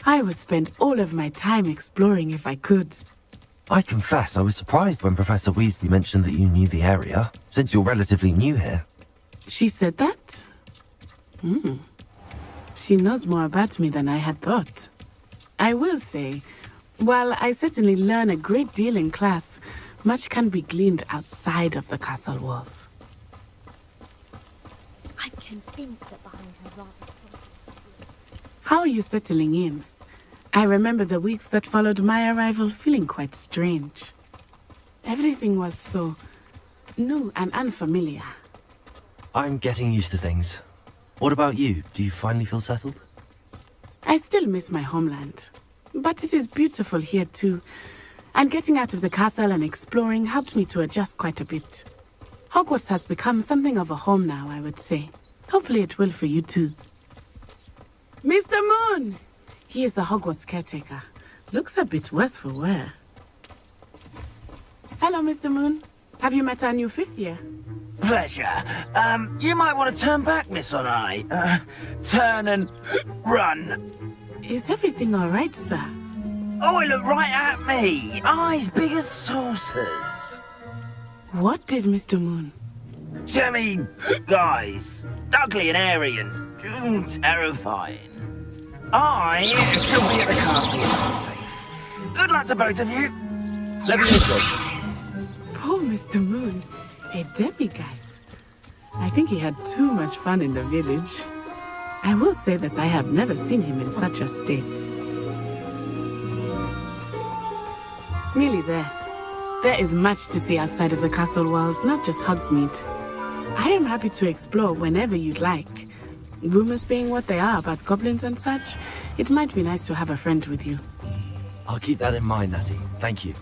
I would spend all of my time exploring if I could. I confess I was surprised when Professor Weasley mentioned that you knew the area, since you're relatively new here. She said that? She knows more about me than I had thought. I will say, while I certainly learn a great deal in class, much can be gleaned outside of the castle walls. I'm convinced that behind her rather... How are you settling in? I remember the weeks that followed my arrival feeling quite strange. Everything was so new and unfamiliar. I'm getting used to things. What about you? Do you finally feel settled? I still miss my homeland, but it is beautiful here too. And getting out of the castle and exploring helped me to adjust quite a bit. Hogwarts has become something of a home now, I would say. Hopefully it will for you too. Mr. Moon! He is the Hogwarts caretaker. Looks a bit worse for wear. Hello, Mr. Moon. Have you met our new fifth year? Pleasure. You might want to turn back, Miss Onai. Turn and run. Is everything all right, sir? Oh, he looked right at me. Eyes big as saucers. What did Mr. Moon? Jimmy, guys. Ugly and airy and terrifying. I shall be at the castle when I'm safe. Good luck to both of you. Let me know. Poor Mr. Moon. A demiguise. I think he had too much fun in the village. I will say that I have never seen him in such a state. Nearly there. There is much to see outside of the castle walls, not just Hogsmeade. I am happy to explore whenever you'd like. Rumors being what they are about goblins and such, it might be nice to have a friend with you. I'll keep that in mind, Natty. Thank you.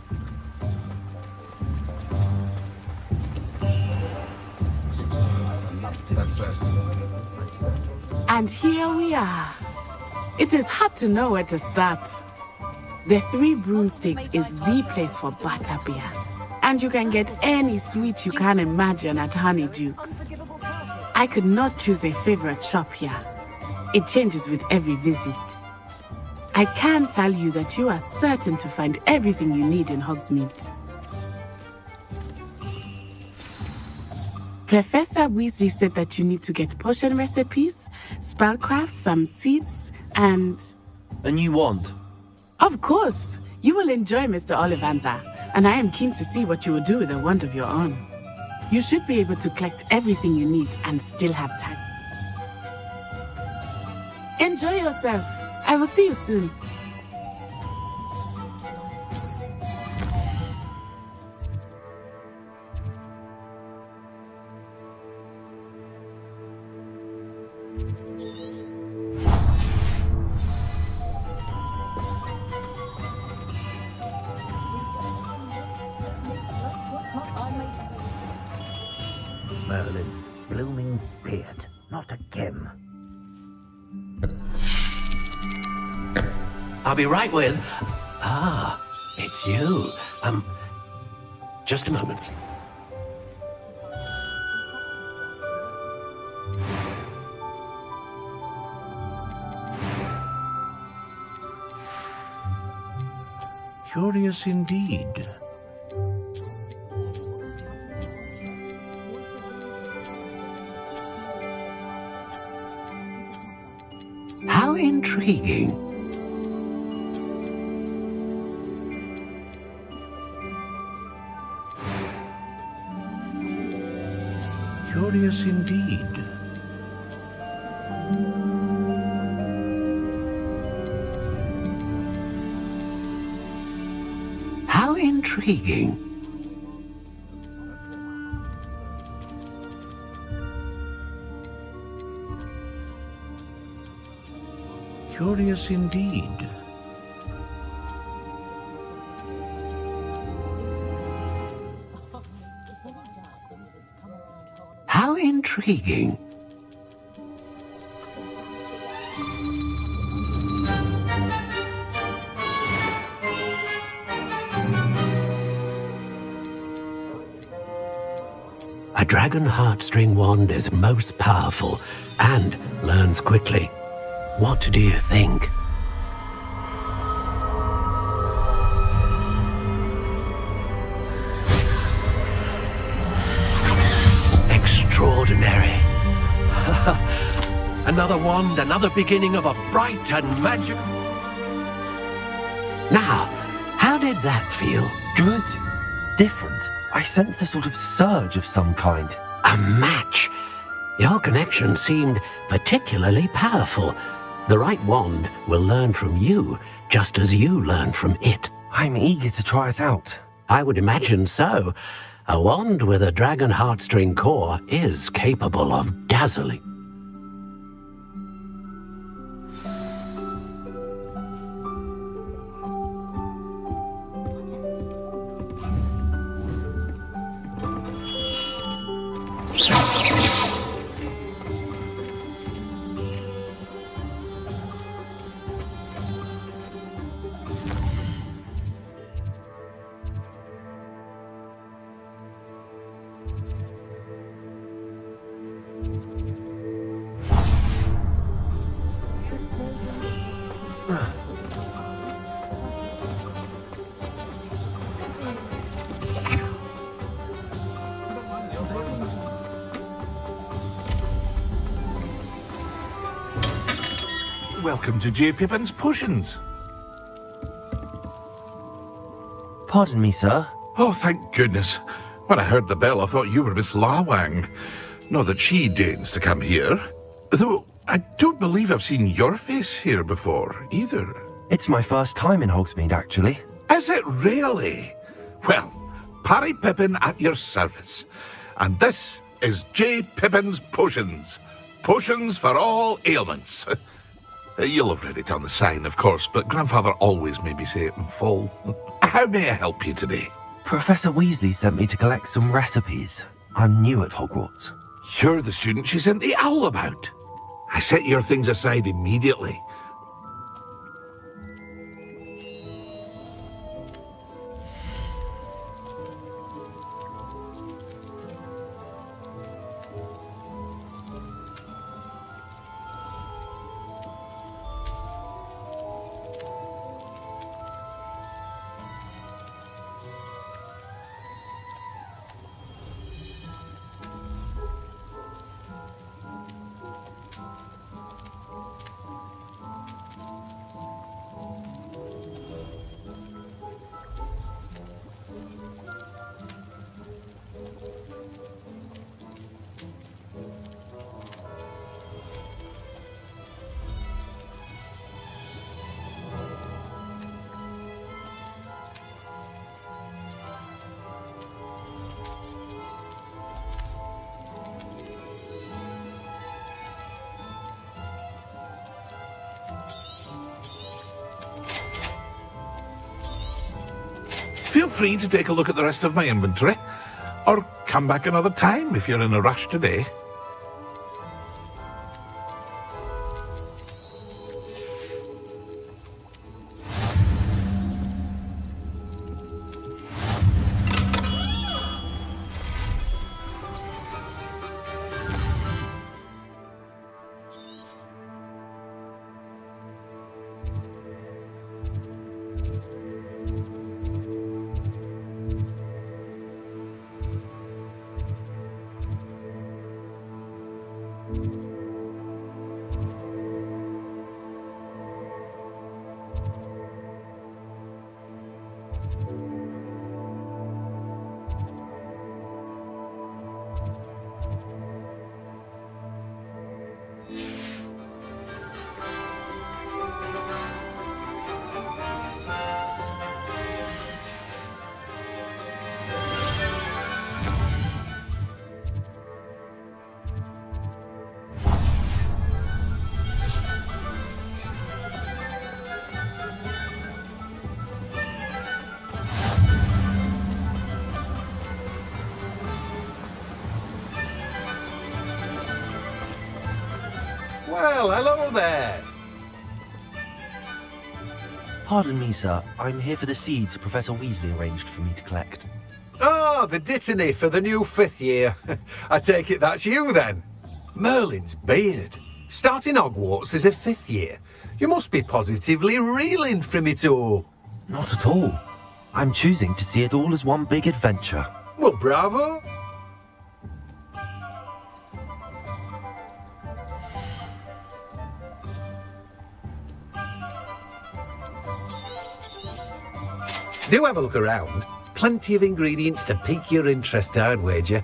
And here we are. It is hard to know where to start. The Three Broomsticks is the place for butterbeer. And you can get any sweet you can imagine at Honeydukes. I could not choose a favorite shop here. It changes with every visit. I can tell you that you are certain to find everything you need in Hogsmeade. Professor Weasley said that you need to get potion recipes, spellcraft, some seeds, and... A new wand? Of course! You will enjoy Mr. Ollivander, and I am keen to see what you will do with a wand of your own. You should be able to collect everything you need and still have time. Enjoy yourself. I will see you soon. Merlin's blooming beard, not again. I'll be right with... Ah, it's you. Just a moment, please. Curious indeed. How intriguing. Curious indeed. How intriguing. Curious indeed. How intriguing. A dragon heartstring wand is most powerful and learns quickly. What do you think? Another wand, another beginning of a bright and magic... Now, how did that feel? Good. Different. I sensed a sort of surge of some kind. A match. Your connection seemed particularly powerful. The right wand will learn from you, just as you learn from it. I'm eager to try it out. I would imagine so. A wand with a dragon heartstring core is capable of dazzling. Welcome to J. Pippin's Potions. Pardon me, sir. Oh, thank goodness. When I heard the bell, I thought you were Miss Lawang. Not that she deigns to come here. Though, I don't believe I've seen your face here before, either. It's my first time in Hogsmeade, actually. Is it really? Well, Parry Pippin at your service. And this is J. Pippin's Potions. Potions for all ailments. You'll have read it on the sign, of course, but Grandfather always made me say it in full. How may I help you today? Professor Weasley sent me to collect some recipes. I'm new at Hogwarts. You're the student she sent the owl about. I set your things aside immediately. Feel free to take a look at the rest of my inventory, or come back another time if you're in a rush today. Well, hello there. Pardon me, sir. I'm here for the seeds Professor Weasley arranged for me to collect. Oh, the dittany for the new 5th year. I take it that's you then. Merlin's beard. Starting Hogwarts as a 5th year. You must be positively reeling from it all. Not at all. I'm choosing to see it all as one big adventure. Well, bravo. Do have a look around. Plenty of ingredients to pique your interest, I'd wager.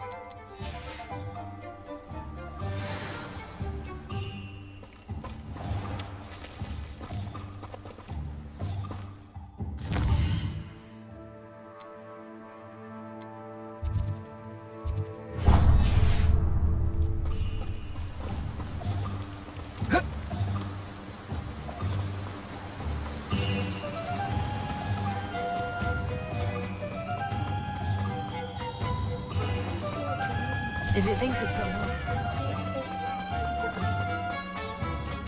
If it thinks it's going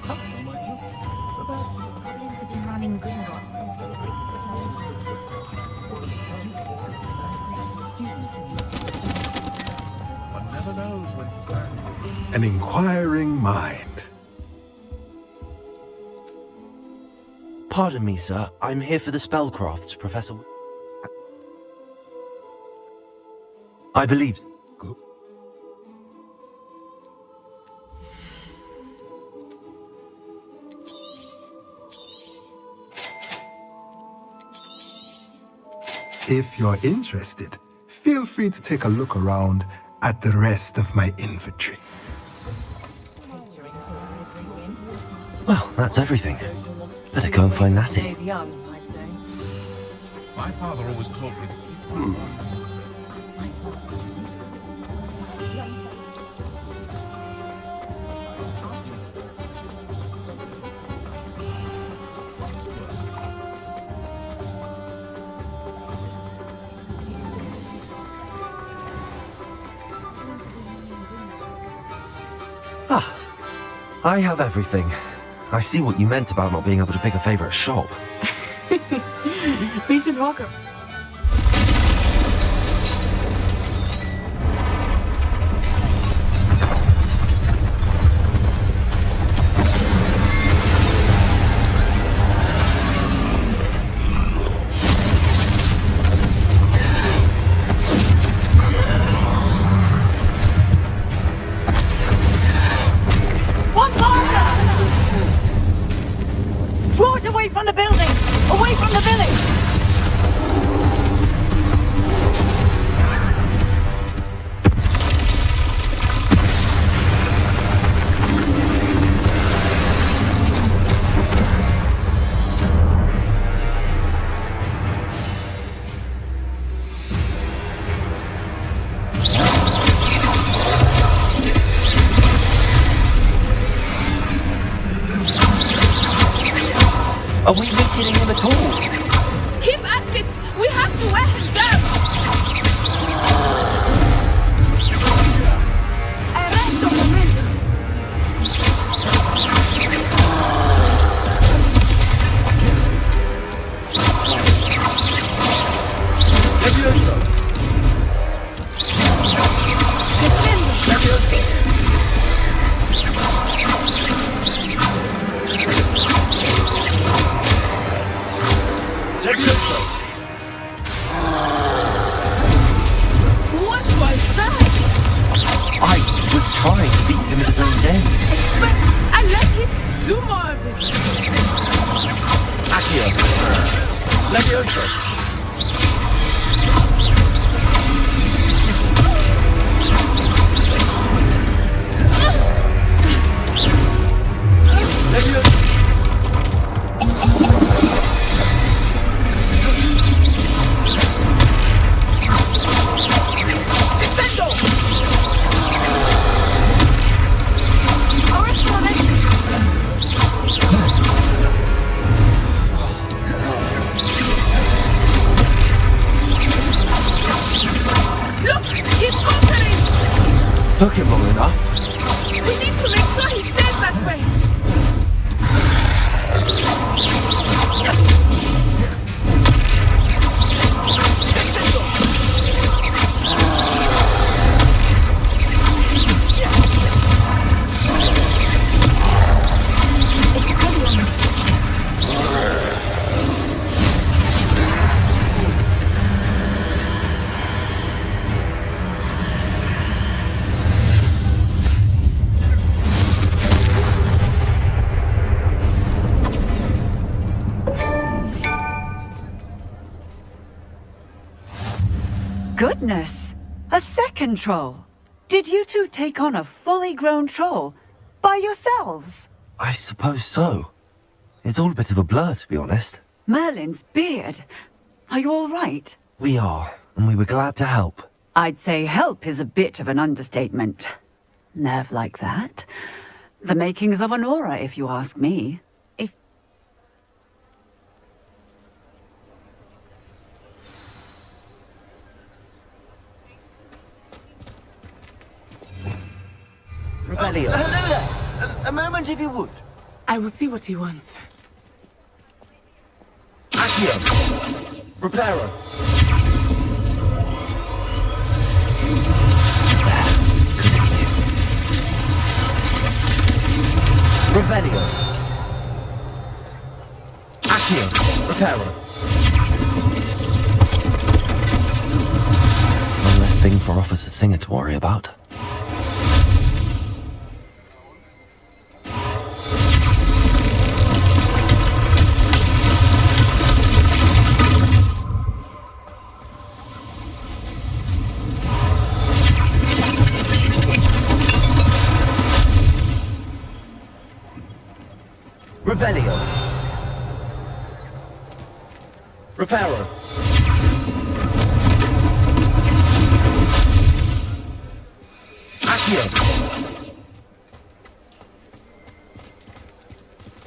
Goblins have been running One never knows when An inquiring mind. Pardon me, sir. I'm here for the spellcrafts, Professor. I believe. If you're interested, feel free to take a look around at the rest of my inventory. Well, that's everything. Better go and find Natty. my father always told me. Ah, I have everything. I see what you meant about not being able to pick a favourite shop. We should walk up. Draw it away from the building! Away from the village! Are we making him at all? Keep at it! We have to wear him down! Arresto un momento! Levioso! Defende! Levioso! Levioso! What was that? I was trying to beat him at his own game. But I like it! Do more of it! Accio! Levioso! Levioso! Look! He's conquering! Took him long enough. We need to make sure he stays that way! goodness! A second troll! Did you two take on a fully grown troll? By yourselves? I suppose so. It's all a bit of a blur, to be honest. Merlin's beard. Are you all right? We are, and we were glad to help. I'd say help is a bit of an understatement. Nerve like that. The makings of an aura, if you ask me. If... Hello there. A moment, if you would. I will see what he wants. Accio. Reparo. Revelio. Accio. Reparo. One less thing for Officer Singer to worry about. Revelio. Reparo. Accio.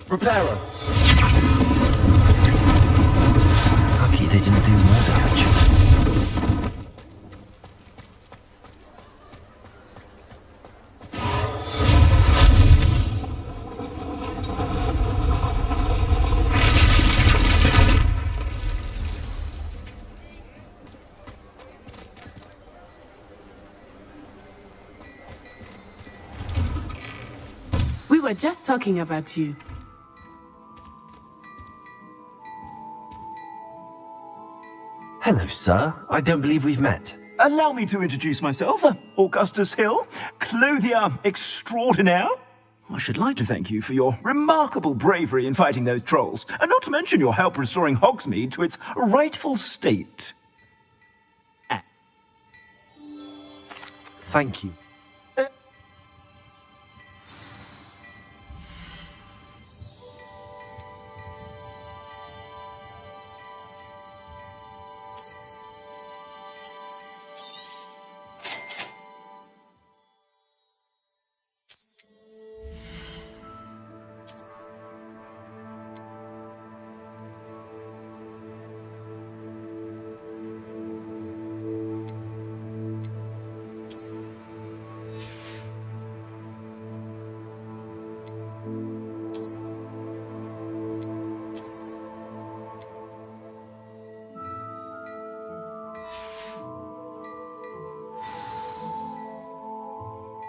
Reparo. Lucky they didn't do more damage. We were just talking about you. Hello, sir. I don't believe we've met. Allow me to introduce myself, Augustus Hill, clothier extraordinaire. I should like to thank you for your remarkable bravery in fighting those trolls, and not to mention your help restoring Hogsmeade to its rightful state. Thank you.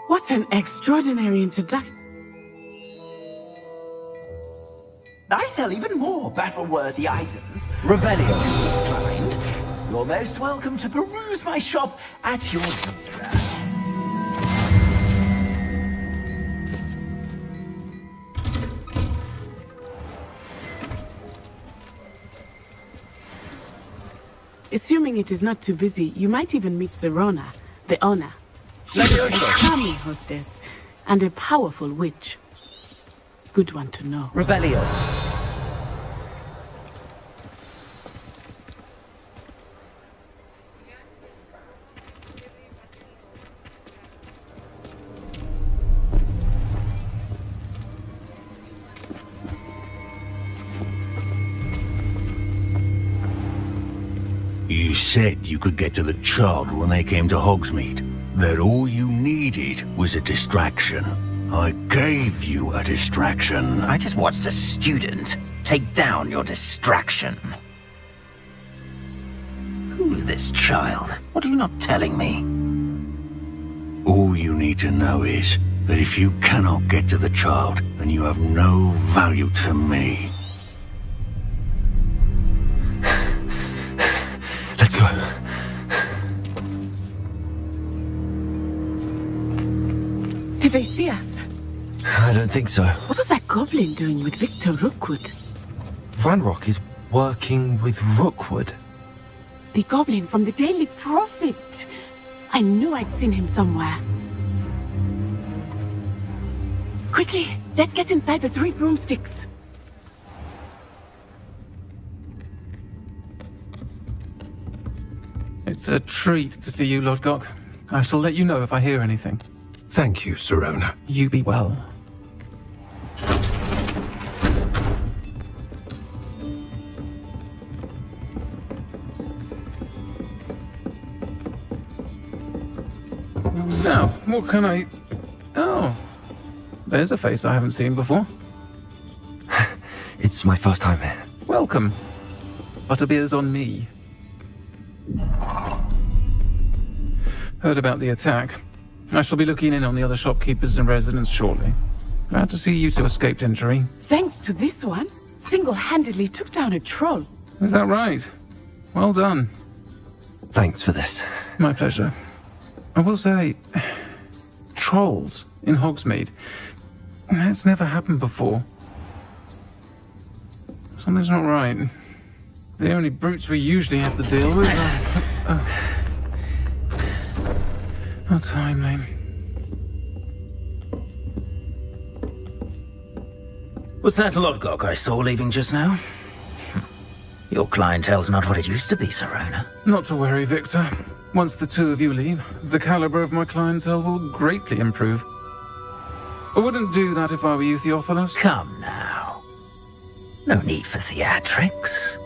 What an extraordinary introduction. I sell even more battle-worthy items. Revelio, inclined. You're most welcome to peruse my shop at your leisure. Assuming it is not too busy, you might even meet Serona, the owner. She is a charming hostess and a powerful witch. Good one to know. Revelio. You said you could get to the child when they came to Hogsmeade. That all you needed was a distraction. I gave you a distraction. I just watched a student take down your distraction. Who's this child? What are you not telling me? All you need to know is that if you cannot get to the child, then you have no value to me. Let's go. Did they see us? I don't think so. What was that goblin doing with Victor Rookwood? Ranrock is working with Rookwood. The goblin from the Daily Prophet. I knew I'd seen him somewhere. Quickly, let's get inside the 3 broomsticks. It's a treat to see you, Lodgok. I shall let you know if I hear anything. Thank you, Sirona. You be well. Now, what can I... Oh, there's a face I haven't seen before. It's my first time here. Welcome. Butterbeer's on me. Heard about the attack. I shall be looking in on the other shopkeepers and residents shortly. Glad to see you two escaped injury. Thanks to this one, single-handedly took down a troll. Is that right? Well done. Thanks for this. My pleasure. I will say, trolls in Hogsmeade. That's never happened before. Something's not right. The only brutes we usually have to deal with are... How timely. Was that Lodgok I saw leaving just now? Your clientele's not what it used to be, Sirona. Not to worry, Victor. Once the 2 of you leave, the caliber of my clientele will greatly improve. I wouldn't do that if I were you, Theophilus. Come now. No need for theatrics.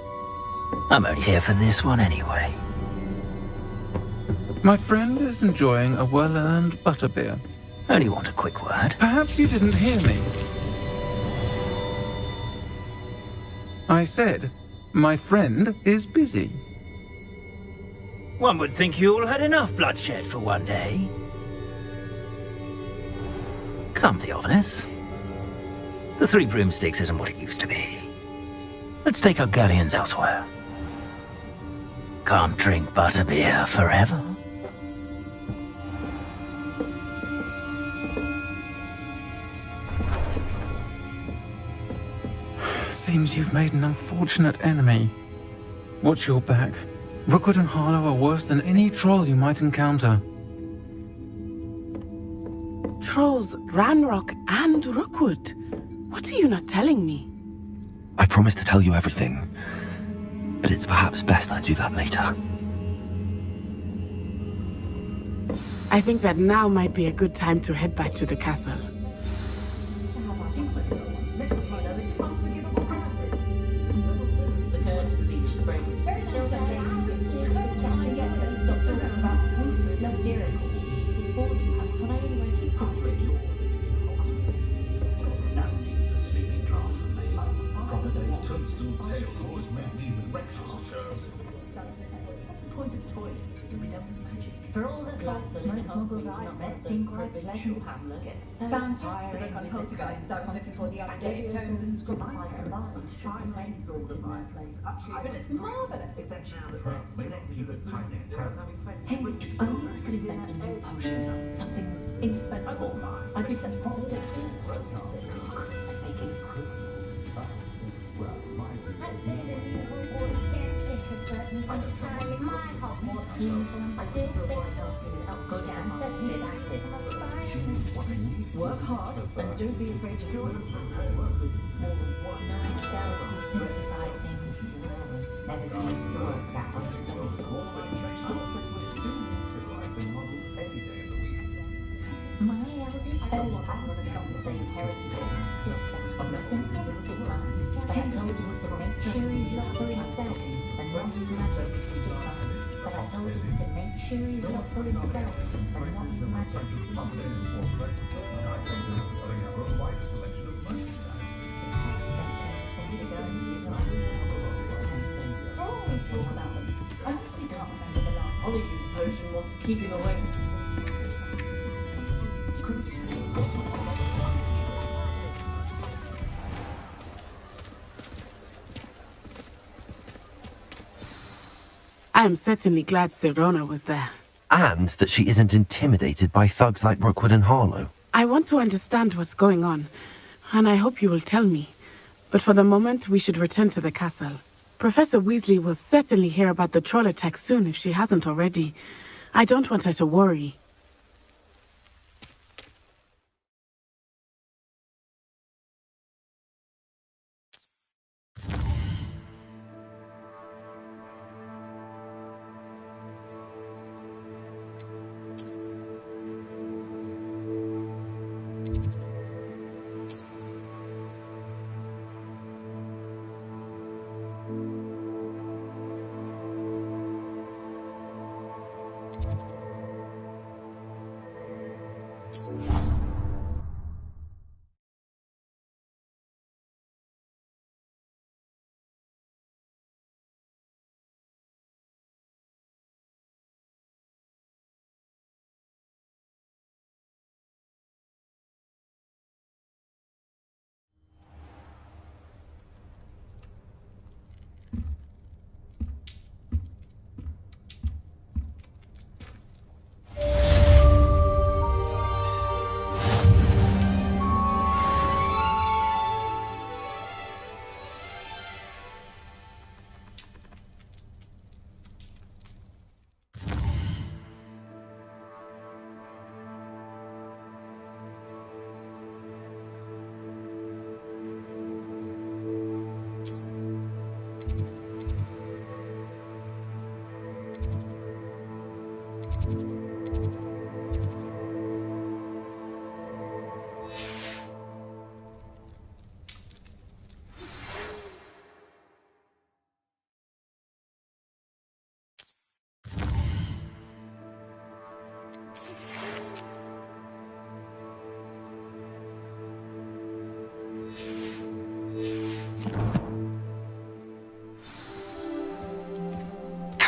I'm only here for this one anyway. My friend is enjoying a well-earned butterbeer. Only want a quick word. Perhaps you didn't hear me. I said, my friend is busy. One would think you all had enough bloodshed for one day. Come, Theophilus. The 3 broomsticks isn't what it used to be. Let's take our galleons elsewhere. Can't drink butterbeer forever. Seems you've made an unfortunate enemy. Watch your back. Rookwood and Harlow are worse than any troll you might encounter. Trolls, Ranrock, and Rookwood. What are you not telling me? I promise to tell you everything, but it's perhaps best I do that later. I think that now might be a good time to head back to the castle. For all the faults that most muggles I've met seem quite pleasant. Sounds just the look on poltergeists I was looking for the other day. Tones and scrub like a line. But it's marvellous. Hey, if only I could invent a new potion, something indispensable, I'd be sent for all. Work hard and don't be afraid to do it. Never cease to work that my eldest son had one of the inherited from nothing to the stigma. They had told him to make sure he's not for himself and not his magic. But I told him to make sure he's not for himself and not his magic. I honestly can't remember the last polyjuice potion was keeping away. I am certainly glad Sirona was there. And that she isn't intimidated by thugs like Rookwood and Harlow. I want to understand what's going on, and I hope you will tell me. But for the moment, we should return to the castle. Professor Weasley will certainly hear about the troll attack soon if she hasn't already. I don't want her to worry.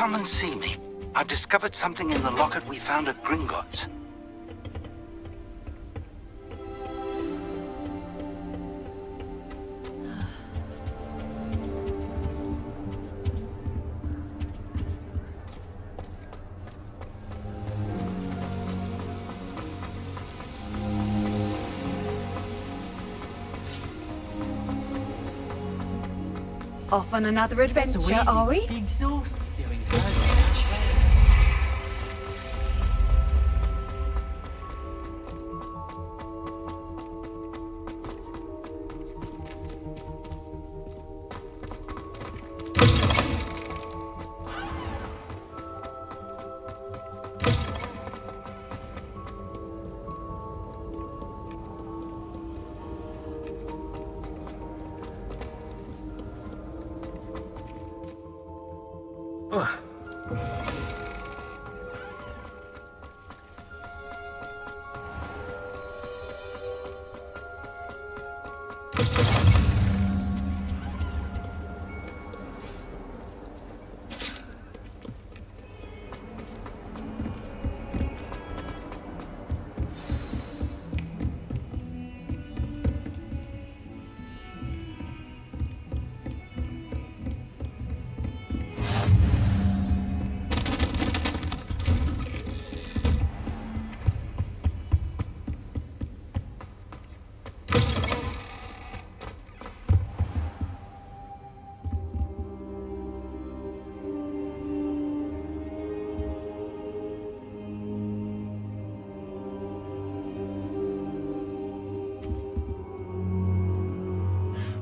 Come and see me. I've discovered something in the locket we found at Gringotts. Off on another adventure, are we? Exhausted doing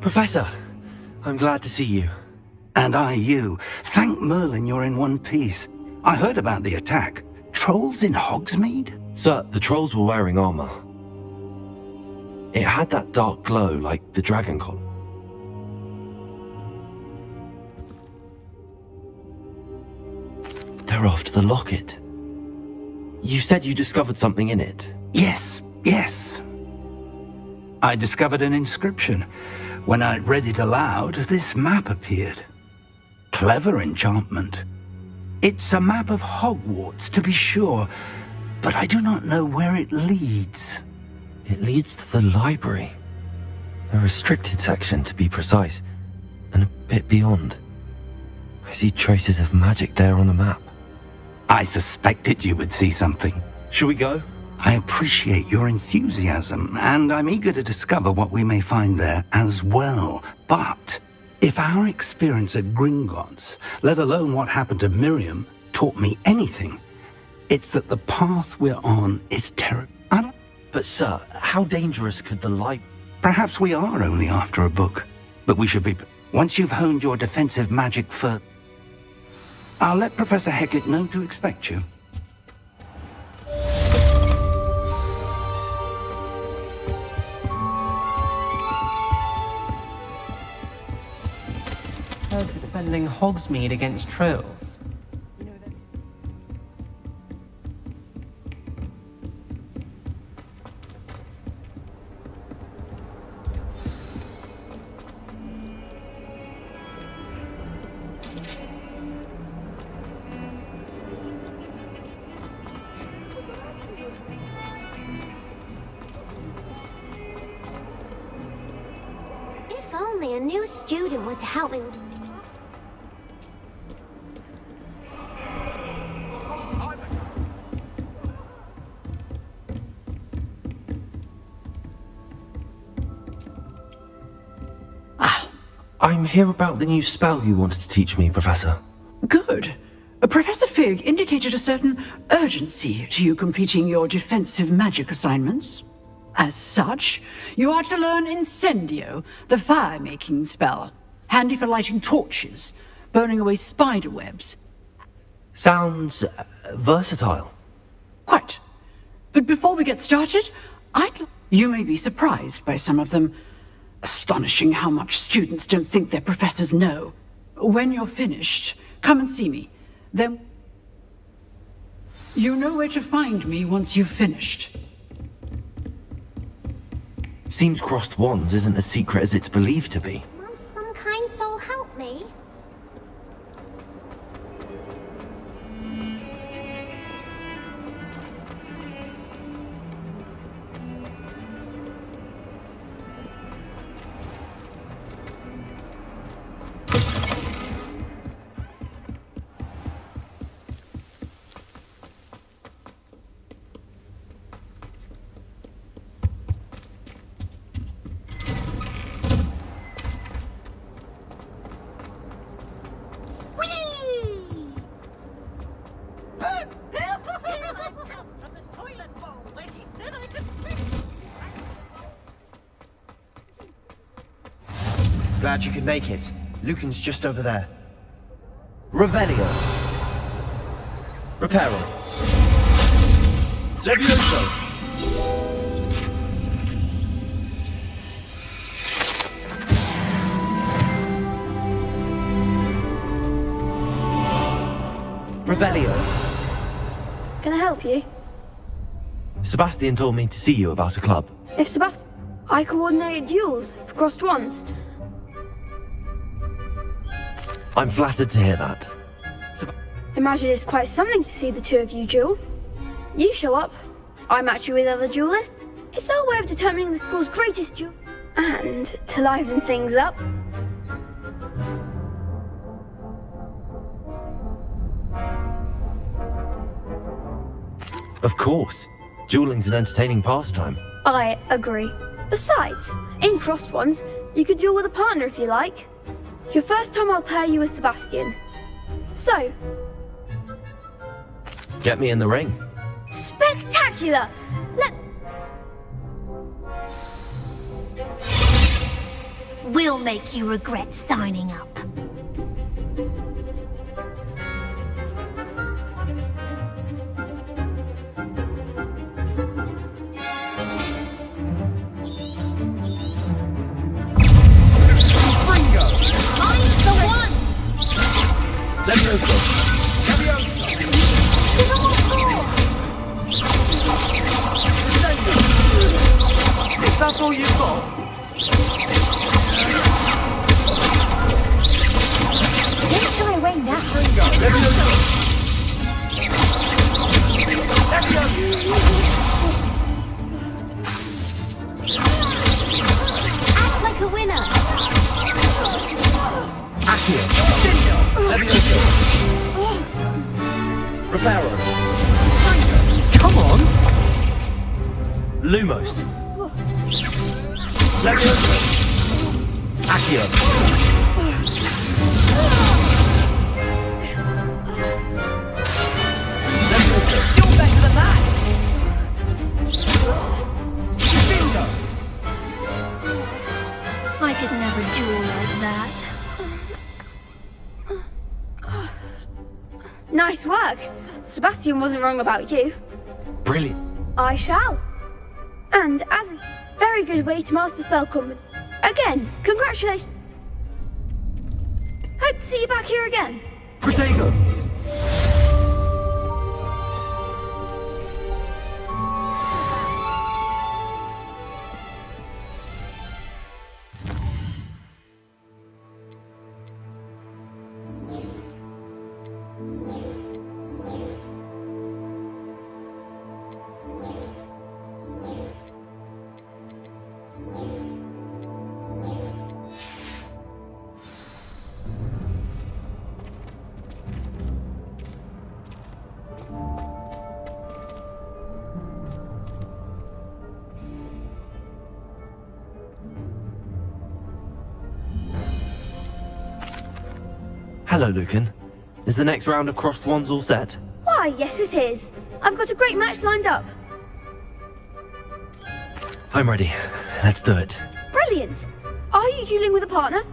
Professor, I'm glad to see you. And I you. Thank Merlin you're in one piece. I heard about the attack. Trolls in Hogsmeade? Sir, the trolls were wearing armor. It had that dark glow like the dragon collar. They're after the locket. You said you discovered something in it. Yes, yes. I discovered an inscription. When I read it aloud, this map appeared. Clever enchantment. It's a map of Hogwarts, to be sure, but I do not know where it leads. It leads to the library. The restricted section, to be precise, and a bit beyond. I see traces of magic there on the map. I suspected you would see something. Shall we go? I appreciate your enthusiasm, and I'm eager to discover what we may find there as well. But If our experience at Gringotts, let alone what happened to Miriam, taught me anything, it's that the path we're on is terrible. But sir, how dangerous could the light... Perhaps we are only after a book, but we should be... Once you've honed your defensive magic further, I'll let Professor Hecat know to expect you. Heard you're defending Hogsmeade against trolls. If only a new student were to help me with... I'm here about the new spell you wanted to teach me, Professor. Good. Professor Fig indicated a certain urgency to you completing your defensive magic assignments. As such, you are to learn Incendio, the fire-making spell, handy for lighting torches, burning away spider webs. Sounds versatile. Quite. But before we get started, you may be surprised by some of them. Astonishing how much students don't think their professors know. When you're finished, come and see me. Then you know where to find me once you've finished. Seems crossed wands isn't as secret as it's believed to be. Might some kind soul help me? Glad you could make it. Lucan's just over there. Revelio. Reparo. Levioso! Revelio. Can I help you? Sebastian told me to see you about a club. If Sebastian... I coordinated duels for crossed wands. I'm flattered to hear that. Imagine it's quite something to see the two of you duel. You show up, I match you with other duelists. It's our way of determining the school's greatest duel. And to liven things up, Of course. Dueling's an entertaining pastime. I agree. Besides, in crossed ones, you could duel with a partner if you like. Your first time I'll pair you with Sebastian. So, Get me in the ring. spectacular! We'll make you regret signing up. I'm the one! Levioso! Is that all you've got? Don't shy away now. Act like a winner. Accio. Levioso. Reparo. Come on! Lumos. Levioso. Accio. You're better than that! Bingo! I could never duel like that. Nice work. Sebastian wasn't wrong about you. Brilliant. I shall. And as a very good way to master spell combat. Again, congratulations. Hope to see you back here again. Protego! Hello, Lucan. Is the next round of crossed wands all set? Why, yes it is. I've got a great match lined up. I'm ready. Let's do it. Brilliant. Are you dueling with a partner?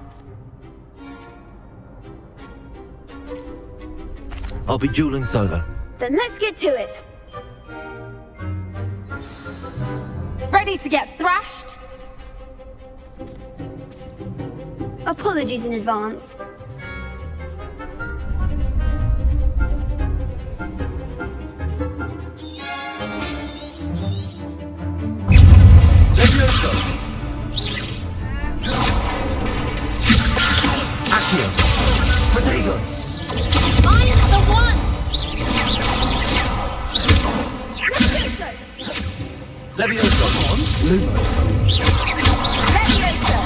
I'll be dueling solo. Then let's get to it. Ready to get thrashed? Apologies in advance. Levioso! Accio! Protego! I'm the one! Levioso! Lumos! Levioso!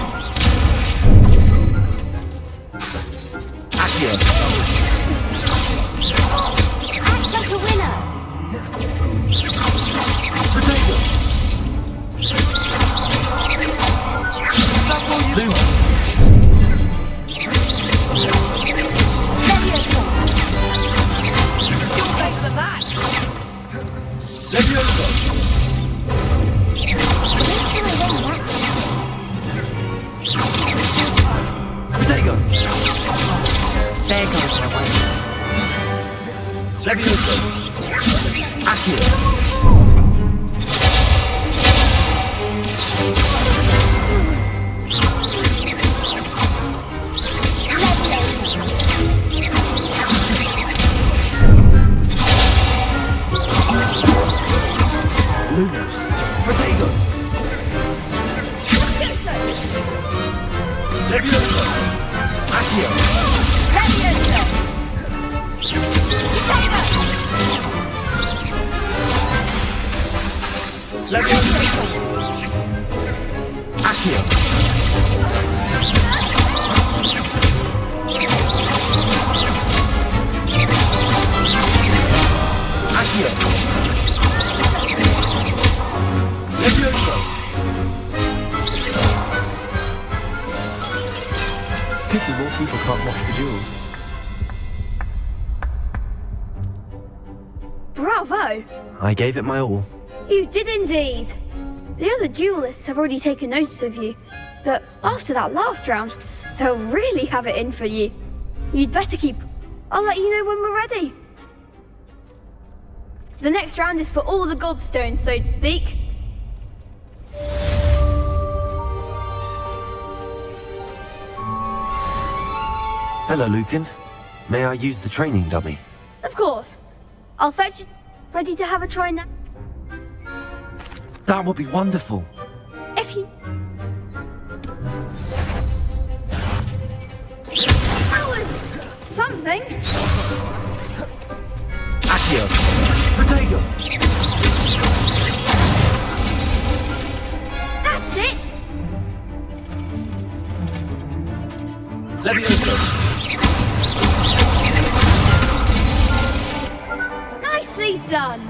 Accio! Act like a winner! Protego! Lumos! Levioso! You're better than that! Levioso! Protego! There goes my wife. Levioso! Accio! Lumos! Protego! Levioso! Accio! Levioso! Levioso! Accio! Accio! Levioso! Pity more people can't watch the duels. Bravo! I gave it my all. You did indeed. The other duelists have already taken notice of you, but after that last round, they'll really have it in for you. You'd better keep... I'll let you know when we're ready. The next round is for all the gobstones, so to speak. Hello, Lucan. May I use the training dummy? Of course. I'll fetch it. Ready to have a try now? That would be wonderful. If you... That was... something. Accio! Protego! That's it! Levioso! Nicely done!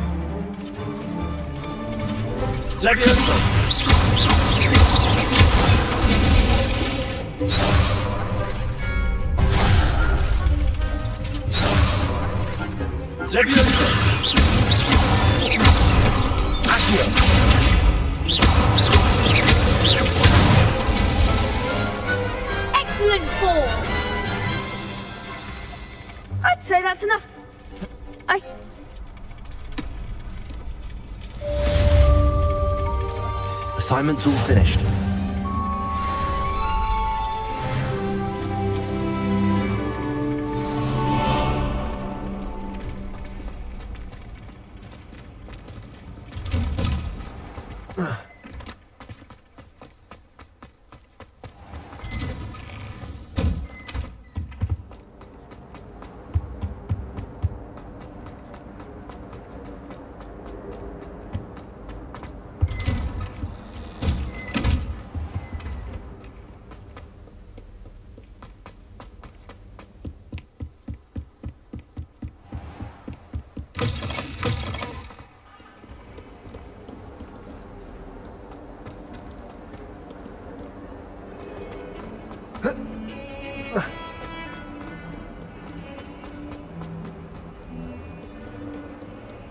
Levioso! Leviosa! Accio! Excellent form! I'd say that's enough. Assignment's all finished.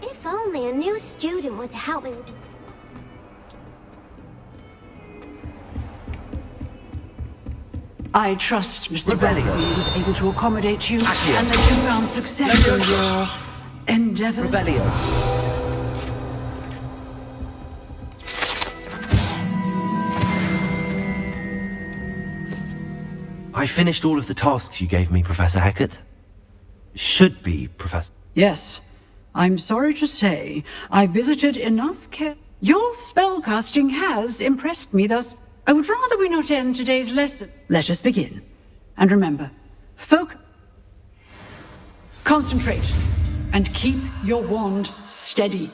If only a new student were to help me with... I trust Mr. Revelio was able to accommodate you and that you found success in your endeavors. Revelio. I finished all of the tasks you gave me, Professor Hecat. Should be, Professor. Yes. I'm sorry to say, I visited enough care. Your spellcasting has impressed me thus. I would rather we not end today's lesson. Let us begin. And remember, concentrate, and keep your wand steady.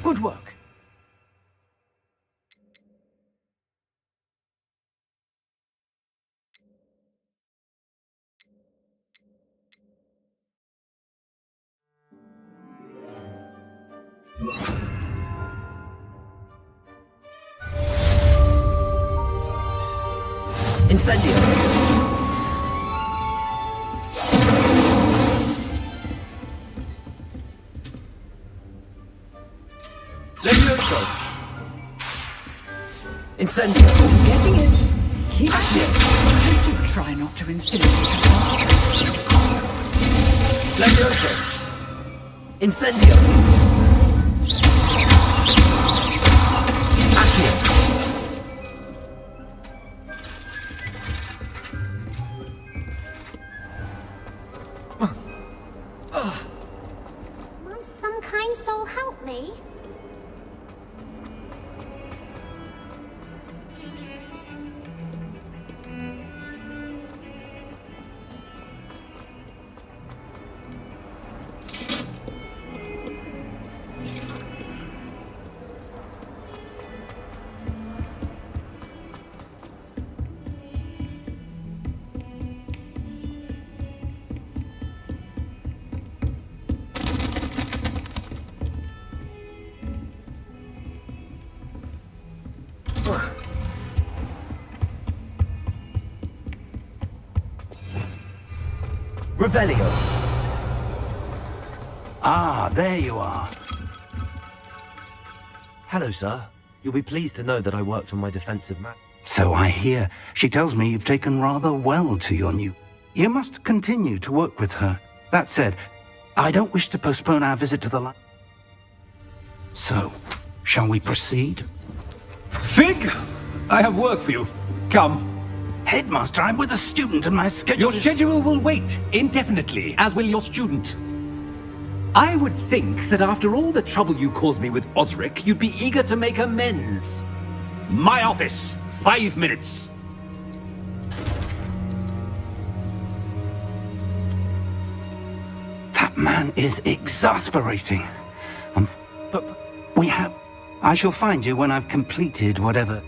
Good work. Incendio! Levioso! Incendio! Getting it. Keep it. Do try not to incinerate yourself. Levioso! Incendio! Accio! Some kind soul help me? Revelio! Ah, there you are. Hello, sir. You'll be pleased to know that I worked on my defensive map. So I hear. She tells me you've taken rather well to your new... You must continue to work with her. That said, I don't wish to postpone our visit to the lab. So, shall we proceed? Fig! I have work for you. Come. Headmaster, I'm with a student and my schedule Your schedule will wait indefinitely, as will your student. I would think that after all the trouble you caused me with Osric, you'd be eager to make amends. My office, 5 minutes. That man is exasperating. But we have... I shall find you when I've completed whatever...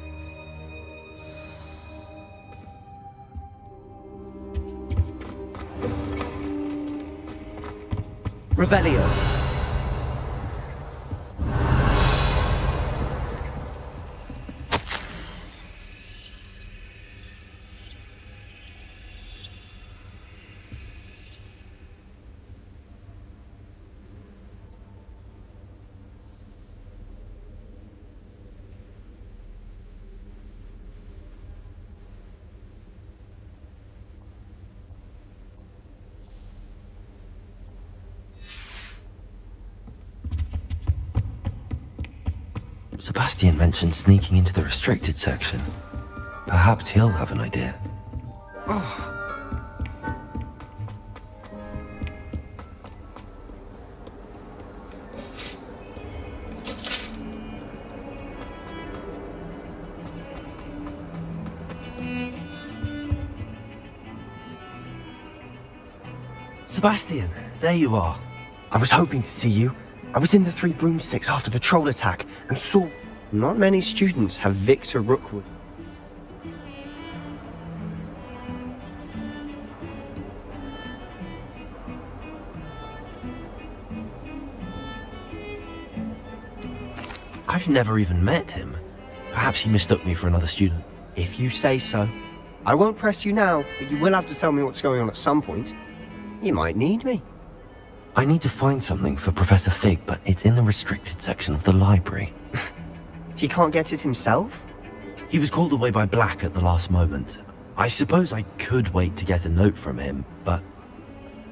Revelio. Sebastian mentioned sneaking into the restricted section. Perhaps he'll have an idea. Sebastian, there you are. I was hoping to see you. I was in the Three Broomsticks after the troll attack and saw... Not many students have Victor Rookwood. I've never even met him. Perhaps he mistook me for another student. If you say so. I won't press you now, but you will have to tell me what's going on at some point. You might need me. I need to find something for Professor Fig, but it's in the restricted section of the library. He can't get it himself? He was called away by Black at the last moment. I suppose I could wait to get a note from him, but...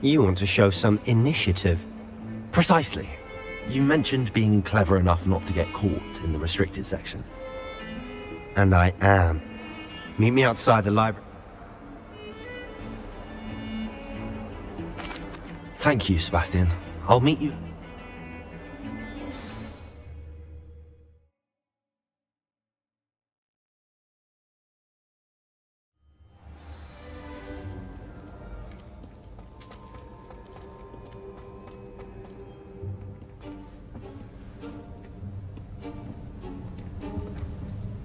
You want to show some initiative. Precisely. You mentioned being clever enough not to get caught in the restricted section. And I am. Meet me outside the library. Thank you, Sebastian. I'll meet you...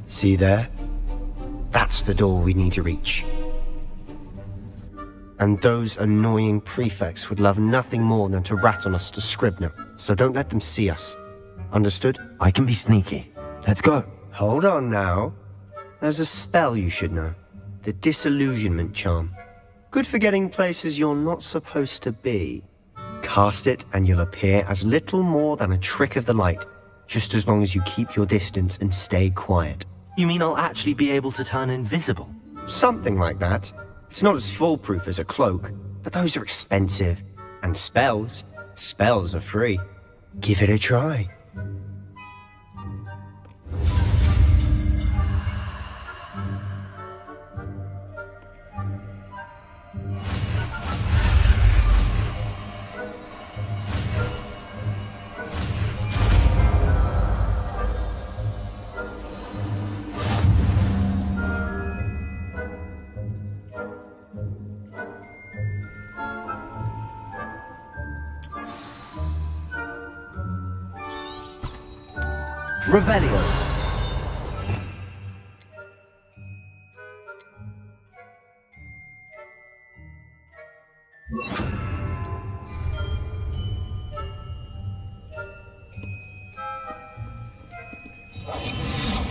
See there? That's the door we need to reach. And those annoying prefects would love nothing more than to rat on us to Scribner, so don't let them see us. Understood? I can be sneaky. Let's go. Hold on now. There's a spell you should know. The Disillusionment Charm. Good for getting places you're not supposed to be. Cast it and you'll appear as little more than a trick of the light, just as long as you keep your distance and stay quiet. You mean I'll actually be able to turn invisible? Something like that. It's not as foolproof as a cloak, but those are expensive. And spells are free. Give it a try. Revelio.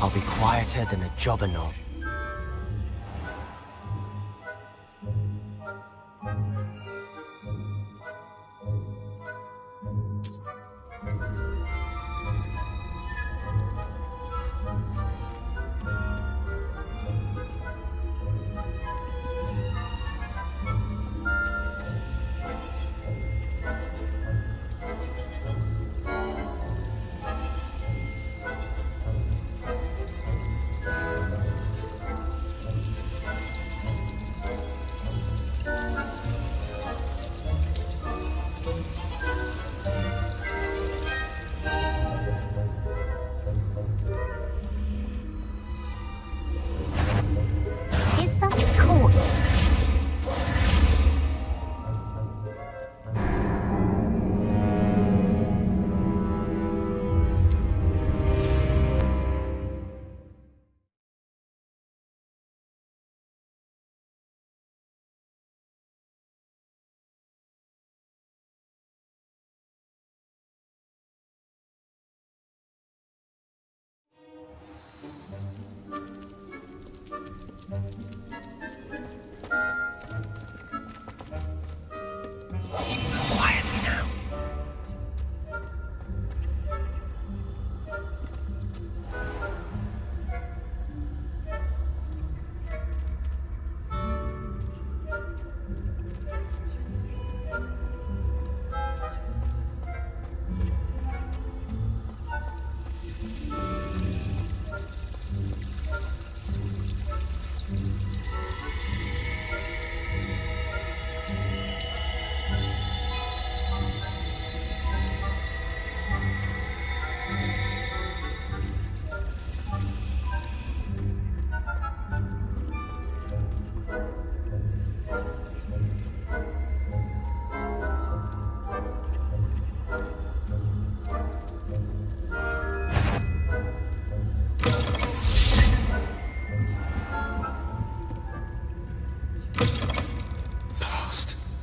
I'll be quieter than a jobber knob.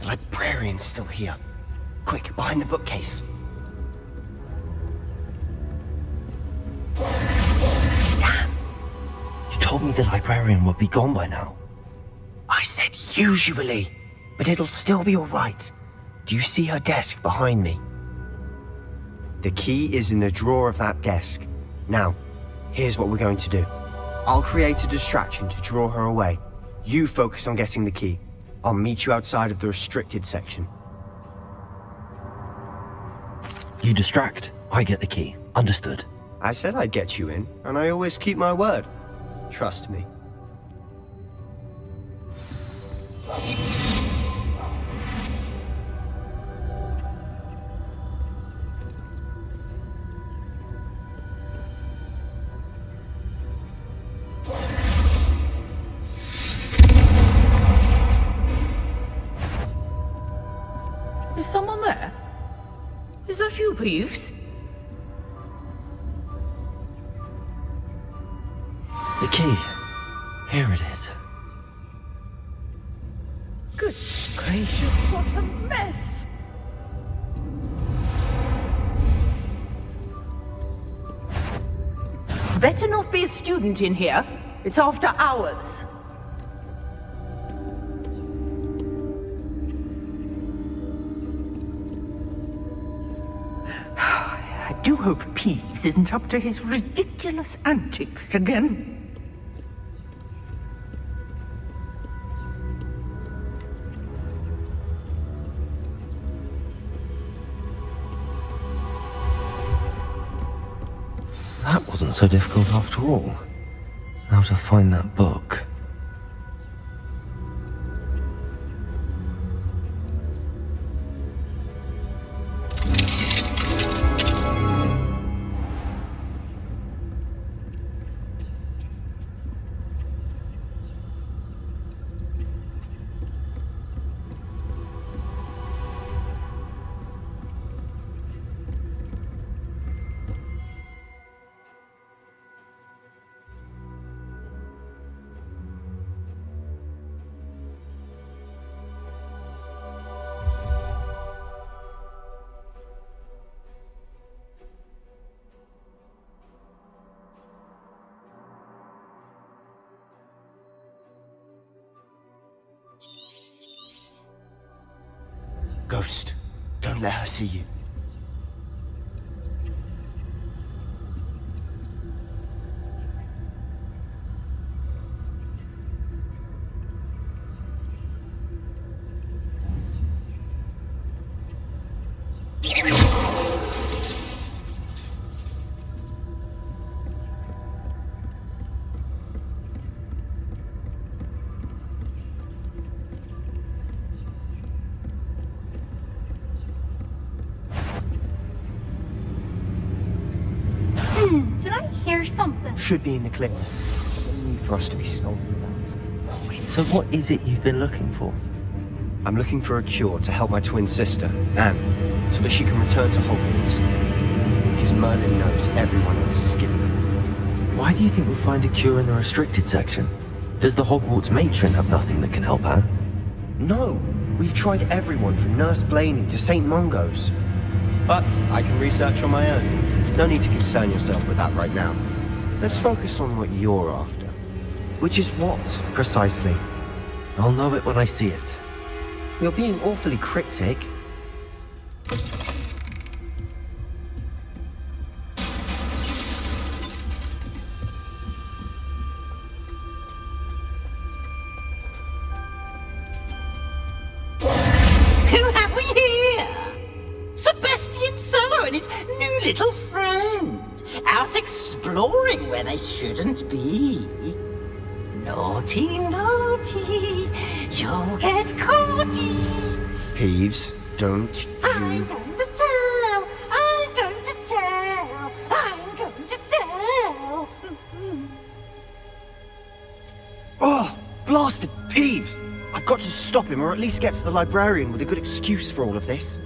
The librarian's still here. Quick, behind the bookcase. Damn! You told me the librarian would be gone by now. I said usually, but it'll still be alright. Do you see her desk behind me? The key is in the drawer of that desk. Now, here's what we're going to do. I'll create a distraction to draw her away. You focus on getting the key. I'll meet you outside of the restricted section. You distract, I get the key. Understood. I said I'd get you in, and I always keep my word. Trust me. Is someone there? Is that you, Peeves? The key. Here it is. Goodness gracious, what a mess! Better not be a student in here. It's after hours. I do hope Peeves isn't up to his ridiculous antics again. That wasn't so difficult after all. Now to find that book. Ghost, don't let her see you. Did I hear something? Should be in the clip. There's no need for us to be stolen. So what is it you've been looking for? I'm looking for a cure to help my twin sister, Anne, so that she can return to Hogwarts. Because Merlin knows everyone else is giving her. Why do you think we'll find a cure in the restricted section? Does the Hogwarts matron have nothing that can help Anne? No! We've tried everyone from Nurse Blaney to St. Mungo's. But I can research on my own. No need to concern yourself with that right now. Let's focus on what you're after. Which is what, precisely? I'll know it when I see it. You're being awfully cryptic. Who have we here? Sebastian Solo and his new little friend. Out exploring where they shouldn't be. Naughty, naughty. You'll get caughty. Peeves, don't you... I'm going to tell. I'm going to tell. I'm going to tell. Oh, blasted Peeves! I've got to stop him, or at least get to the librarian with a good excuse for all of this.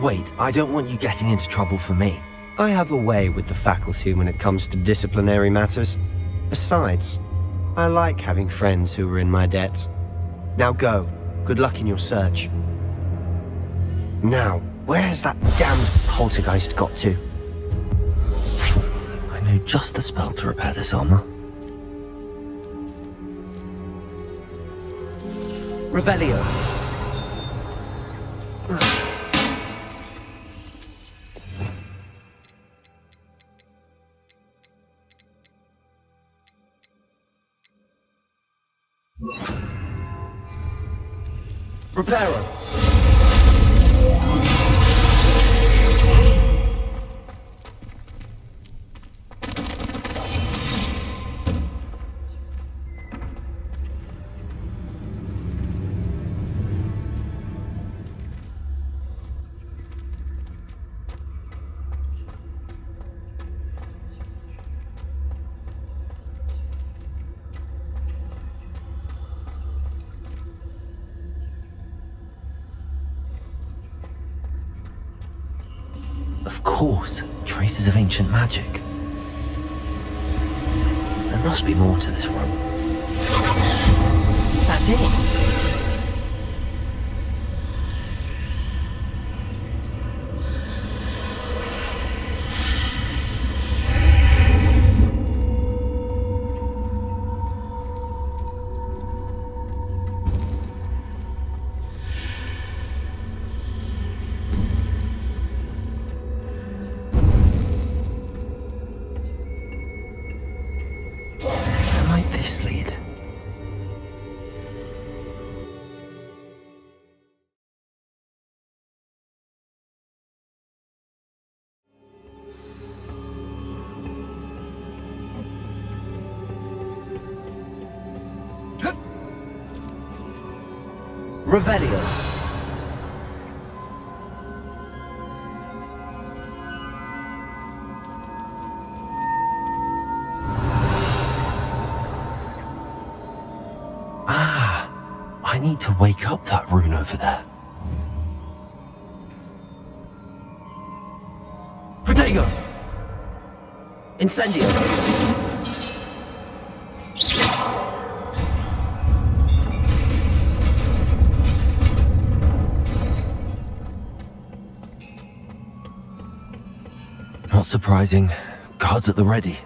Wait, I don't want you getting into trouble for me. I have a way with the faculty when it comes to disciplinary matters. Besides, I like having friends who are in my debt. Now go. Good luck in your search. Now, where's that damned poltergeist got to? I know just the spell to repair this armor. Revelio. Reparo. Of course, traces of ancient magic. There must be more to this room. That's it! Lead. Revelio. I need to wake up that rune over there. Protego! Incendio! Not surprising. Guards at the ready.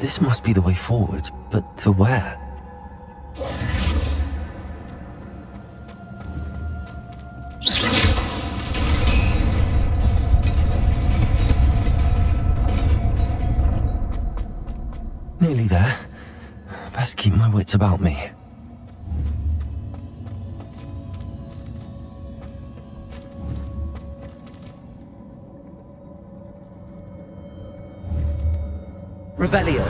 This must be the way forward, but to where? Nearly there. Best keep my wits about me. Revelio.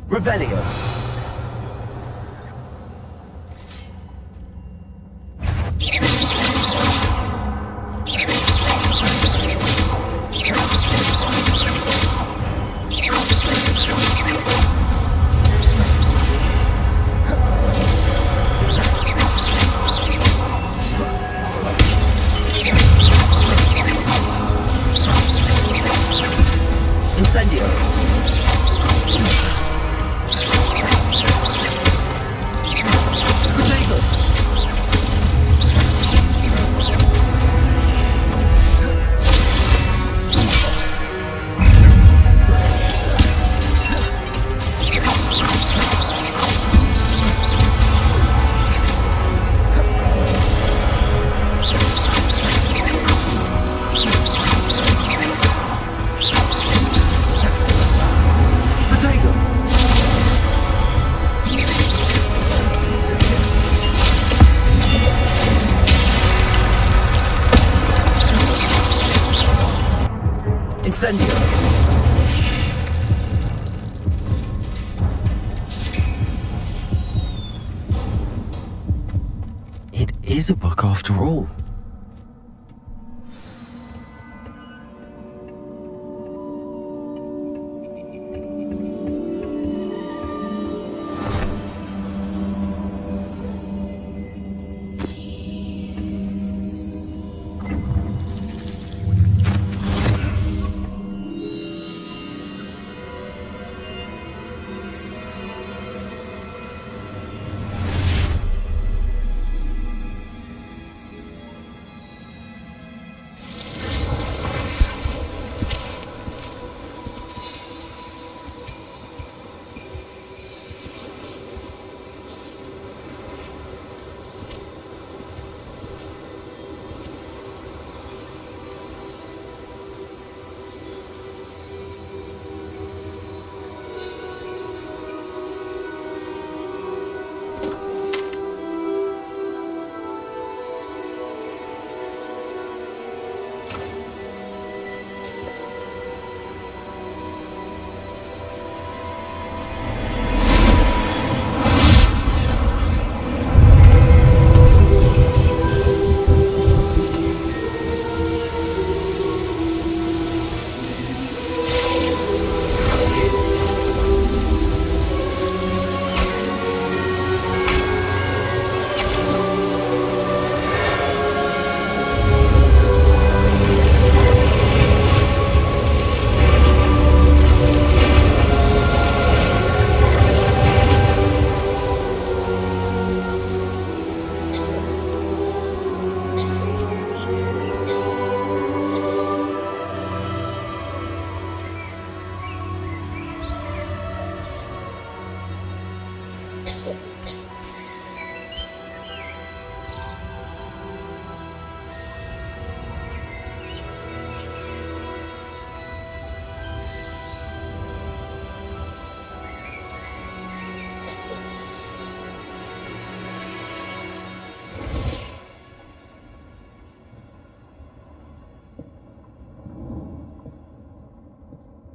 Revelio. Incendio. Incendio. It is a book after all.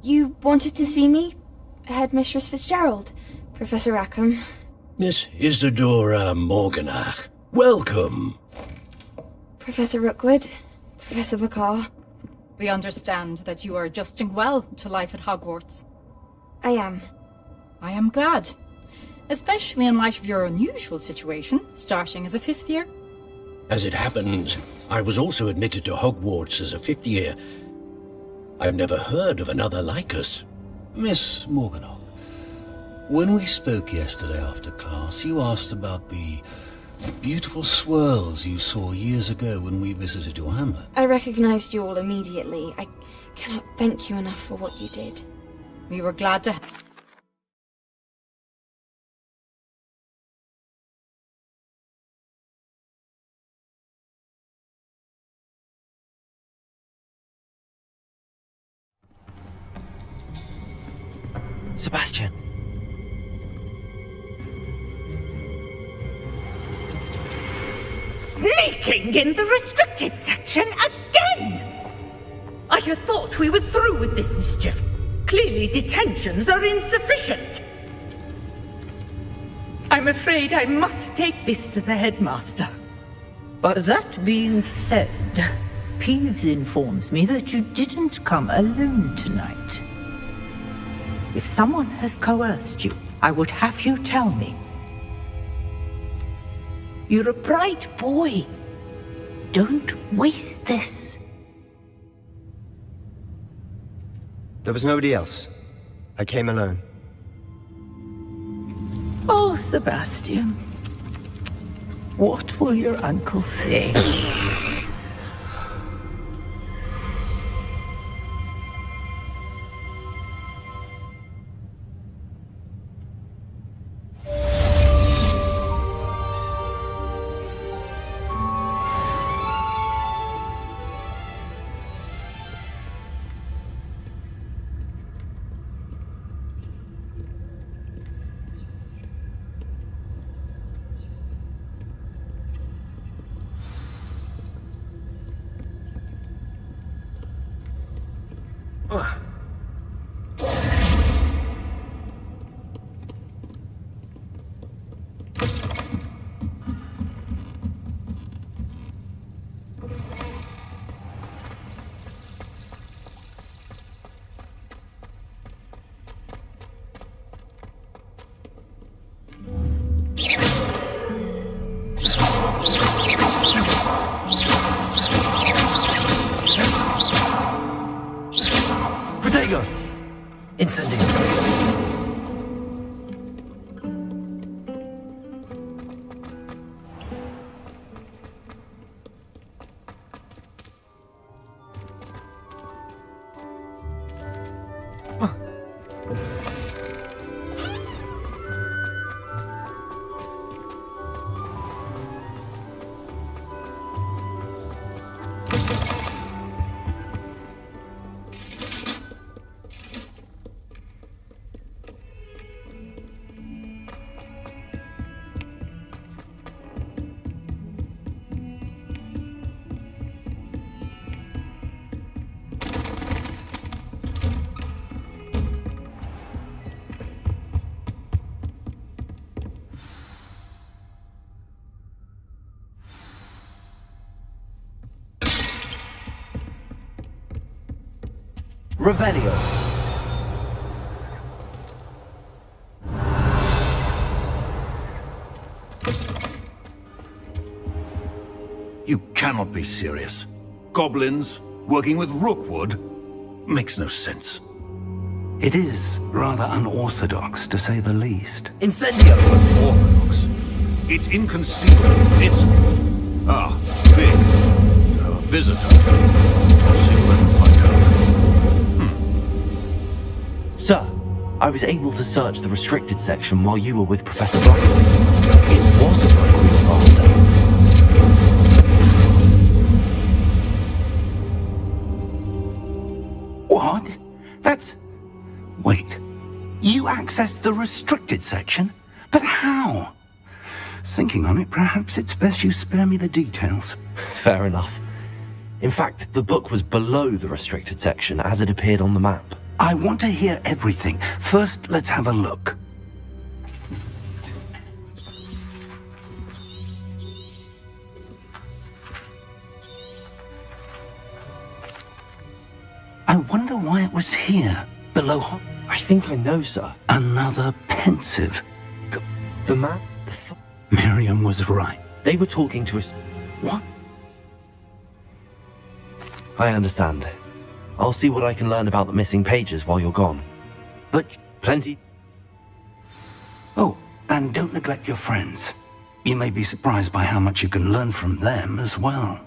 You wanted to see me? Headmistress Fitzgerald, Professor Rackham. Miss Isadora Morganach, welcome. Professor Rookwood, Professor Bakar. We understand that you are adjusting well to life at Hogwarts. I am. I am glad. Especially in light of your unusual situation, starting as a 5th year. As it happens, I was also admitted to Hogwarts as a 5th year. I've never heard of another like us. Miss Morganach, when we spoke yesterday after class, you asked about the beautiful swirls you saw years ago when we visited your hamlet. I recognized you all immediately. I cannot thank you enough for what you did. We were glad to... Sebastian. Sneaking in the restricted section again! I had thought we were through with this mischief. Clearly detentions are insufficient. I'm afraid I must take this to the headmaster. But that being said, Peeves informs me that you didn't come alone tonight. If someone has coerced you, I would have you tell me. You're a bright boy. Don't waste this. There was nobody else. I came alone. Oh, Sebastian. What will your uncle say? Protego! Incendio! Revelio. You cannot be serious. Goblins working with Rookwood makes no sense. It is rather unorthodox, to say the least. Incendio! Orthodox? It's inconceivable. It's... Ah, Fig. A visitor. I'll see what I can find out. Sir, I was able to search the restricted section while you were with Professor Black. It was a book we were after. What? That's... Wait. You accessed the restricted section? But how? Thinking on it, perhaps it's best you spare me the details. Fair enough. In fact, the book was below the restricted section as it appeared on the map. I want to hear everything. First, let's have a look. I wonder why it was here, below... I think I know, sir. Another pensive. The map? Miriam was right. They were talking to us. What I understand. I'll see what I can learn about the missing pages while you're gone. But plenty... Oh, and don't neglect your friends. You may be surprised by how much you can learn from them as well.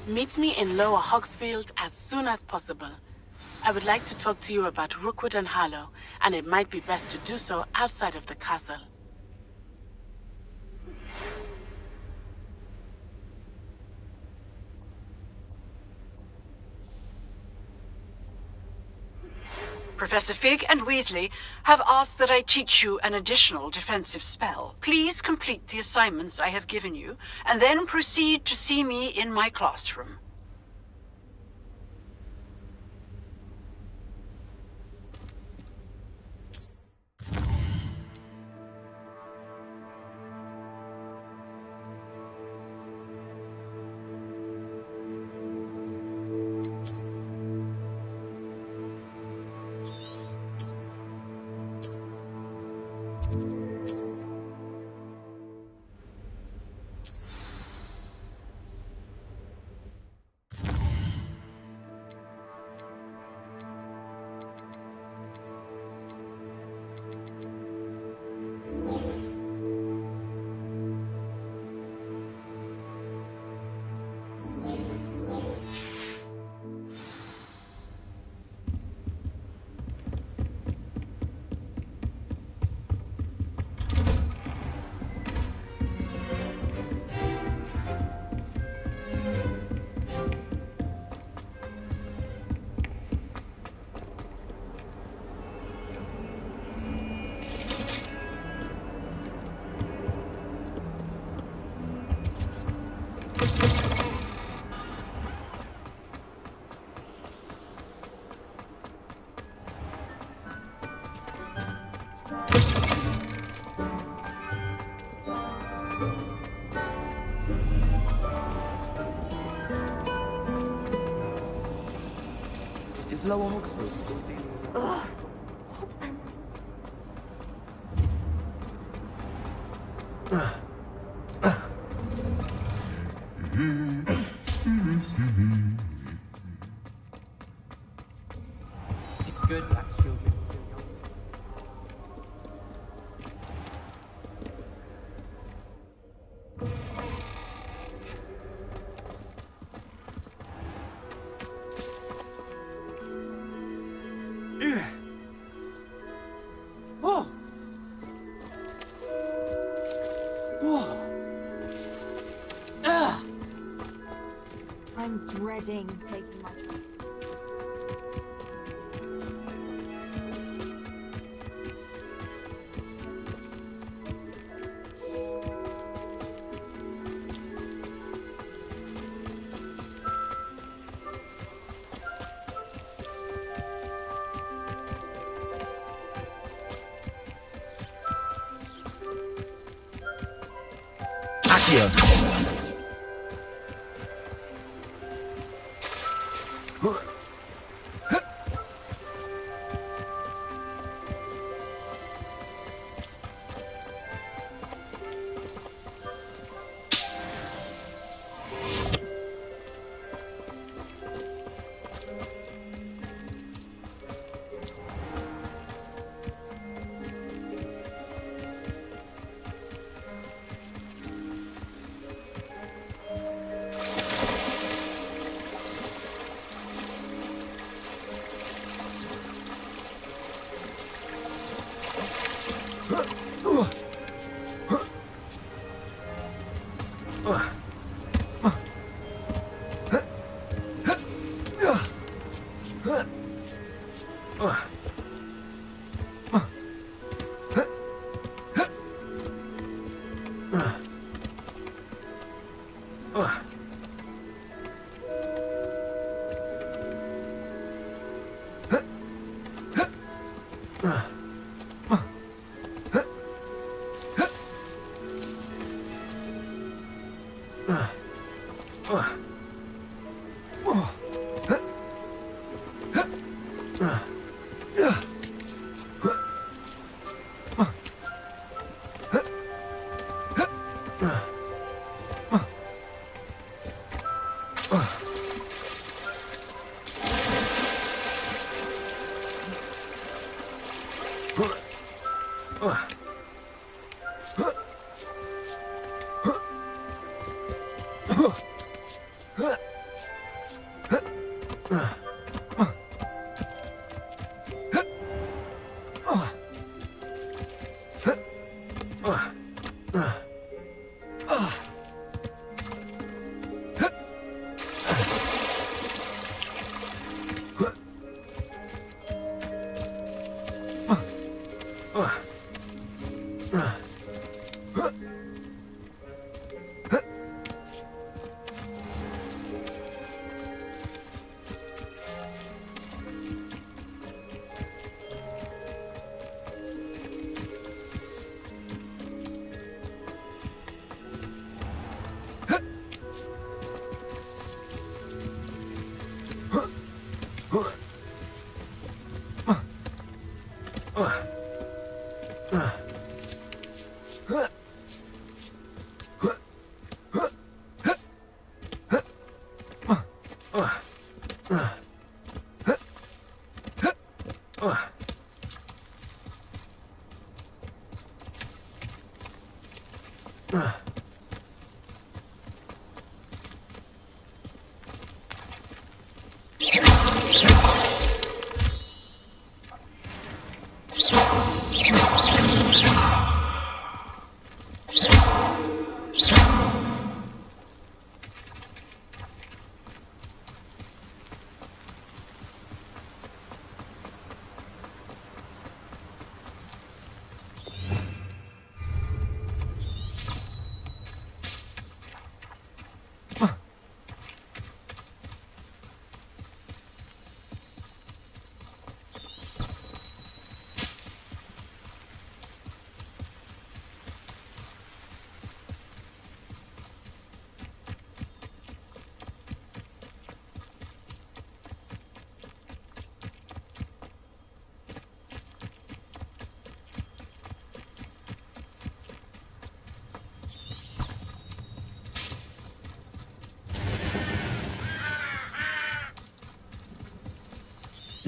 Meet me in Lower Hogsfield as soon as possible. I would like to talk to you about Rookwood and Harlow, and it might be best to do so outside of the castle. Professor Fig and Weasley have asked that I teach you an additional defensive spell. Please complete the assignments I have given you, and then proceed to see me in my classroom. Is Lower Hogsfield still Ugh. It's good, black children. Whoa! Whoa! Ugh! I'm dreading taking my... here.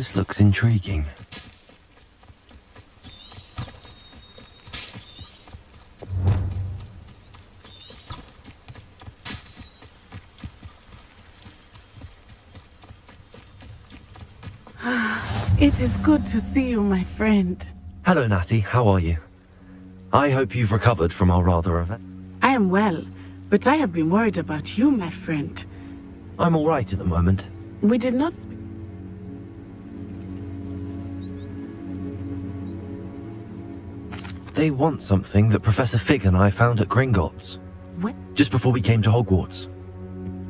This looks intriguing. It is good to see you, my friend. Hello, Natty. How are you? I hope you've recovered from our rather event. I am well, but I have been worried about you, my friend. I'm all right at the moment. We did not speak. They want something that Professor Fig and I found at Gringotts. What? Just before we came to Hogwarts.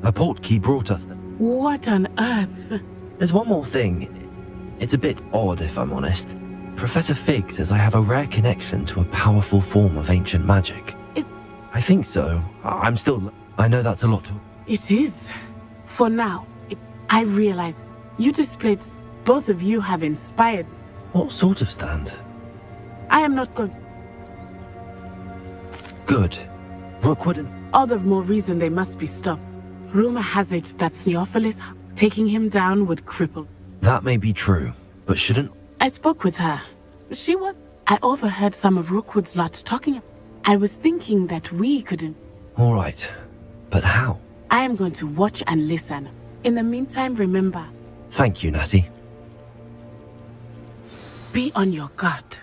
A portkey brought us them. What on earth? There's one more thing. It's a bit odd, if I'm honest. Professor Fig says I have a rare connection to a powerful form of ancient magic. I think so. I'm still... I know that's a lot to... It is. For now, I realize you displayed... Both of you have inspired... What sort of stand? I am not going... Good. Rookwood and... All the more reason they must be stopped. Rumor has it that Theophilus taking him down would cripple. That may be true, but shouldn't... I spoke with her. She was... I overheard some of Rookwood's lot talking. I was thinking that we couldn't... All right. But how? I am going to watch and listen. In the meantime, remember... Thank you, Natty. Be on your guard.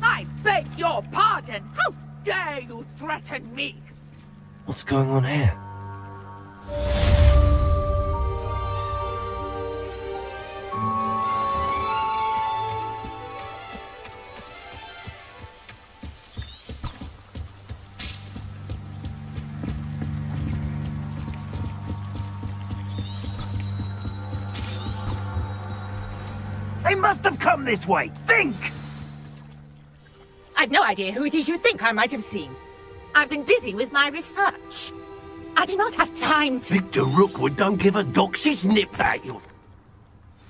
I beg your pardon! How dare you threaten me? What's going on here? They must have come this way. Think! I've no idea who it is you think I might have seen. I've been busy with my research. I do not have time to... Victor Rookwood don't give a doxy's nip at you.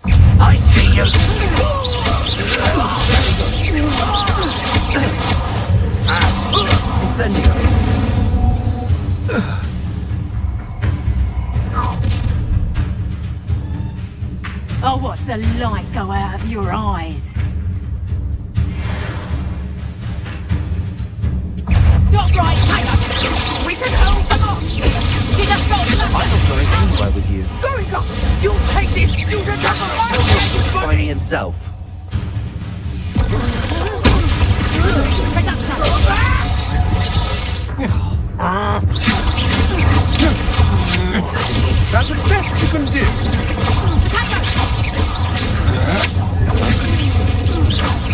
I see you! Incendio! I'll watch the light go out of your eyes. Stop right here! We can hold them off! You just got to... I'm not going anywhere with you. Going up! You'll take this student as a life! By me himself. That's the best you can do.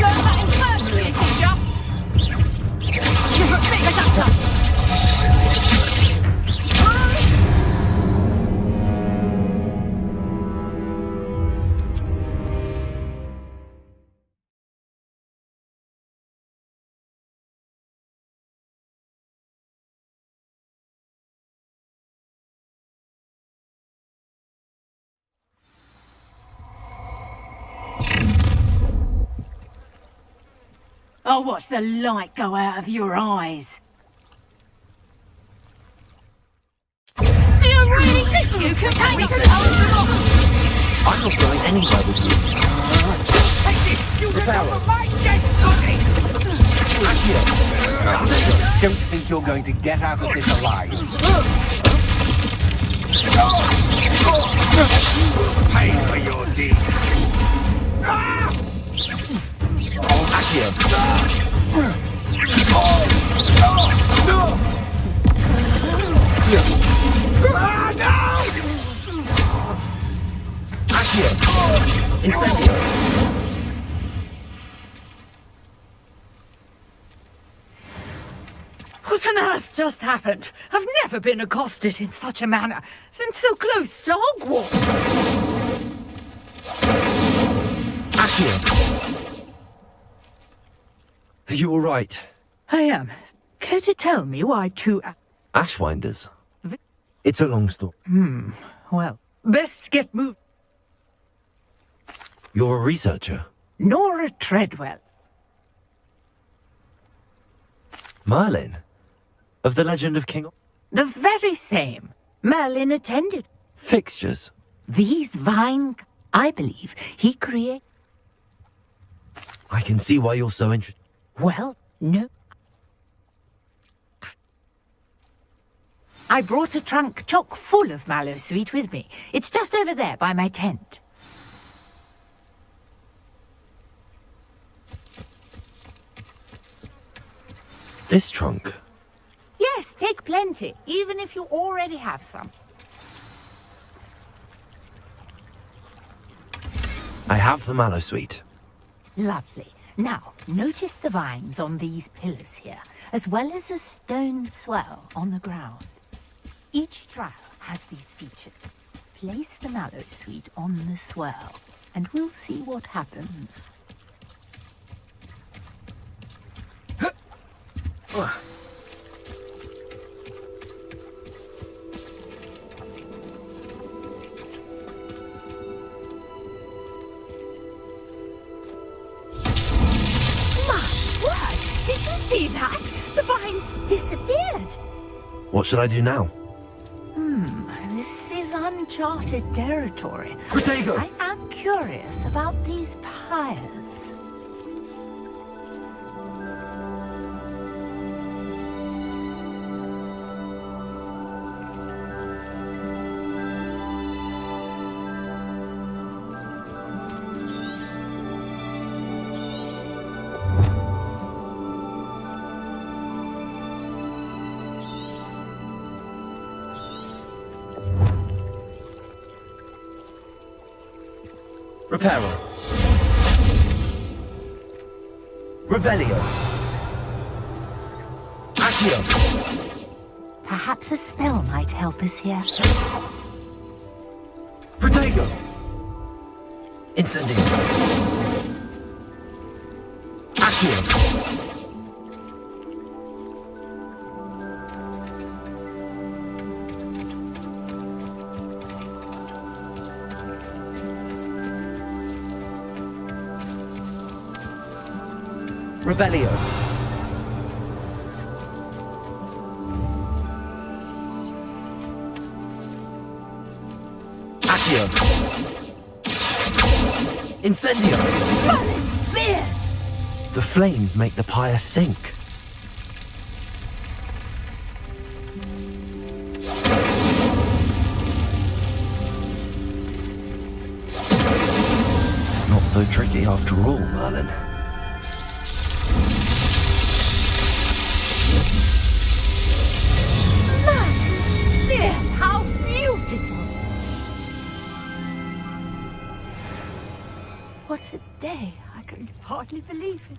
Learn that in first year, teacher! Big adapter! I'll watch the light go out of your eyes. Do you really think you can take this? I'm not going anywhere with you. Take this student off of my dead body! Don't think you're going to get out of this alive. Pay for your deed. Incendio! What on earth just happened? I've never been accosted in such a manner, and so close to Hogwarts. Are you all right? I am. Care to tell me why two... Ashwinders? It's a long story. Well, best get moved. You're a researcher? Nora Treadwell. Merlin? Of the Legend of King... The very same. Merlin attended. Fixtures? These vine... I believe he created... I can see why you're so interested. Well, no. I brought a trunk chock full of mallow sweet with me. It's just over there by my tent. This trunk? Yes, take plenty, even if you already have some. I have the mallow sweet. Lovely. Now, notice the vines on these pillars here, as well as a stone swell on the ground. Each trial has these features. Place the mallow sweet on the swell, and we'll see what happens. My word! Did you see that? The vines disappeared. What should I do now? This is uncharted territory. Protego! I am curious about these pyres. Reparo. Revelio. Accio. Perhaps a spell might help us here. Protego. Incendio. Accio. Revelio. Accio. Incendio. Merlin's beard! The flames make the pyre sink. Not so tricky after all, Merlin. How beautiful! What a day! I can hardly believe it.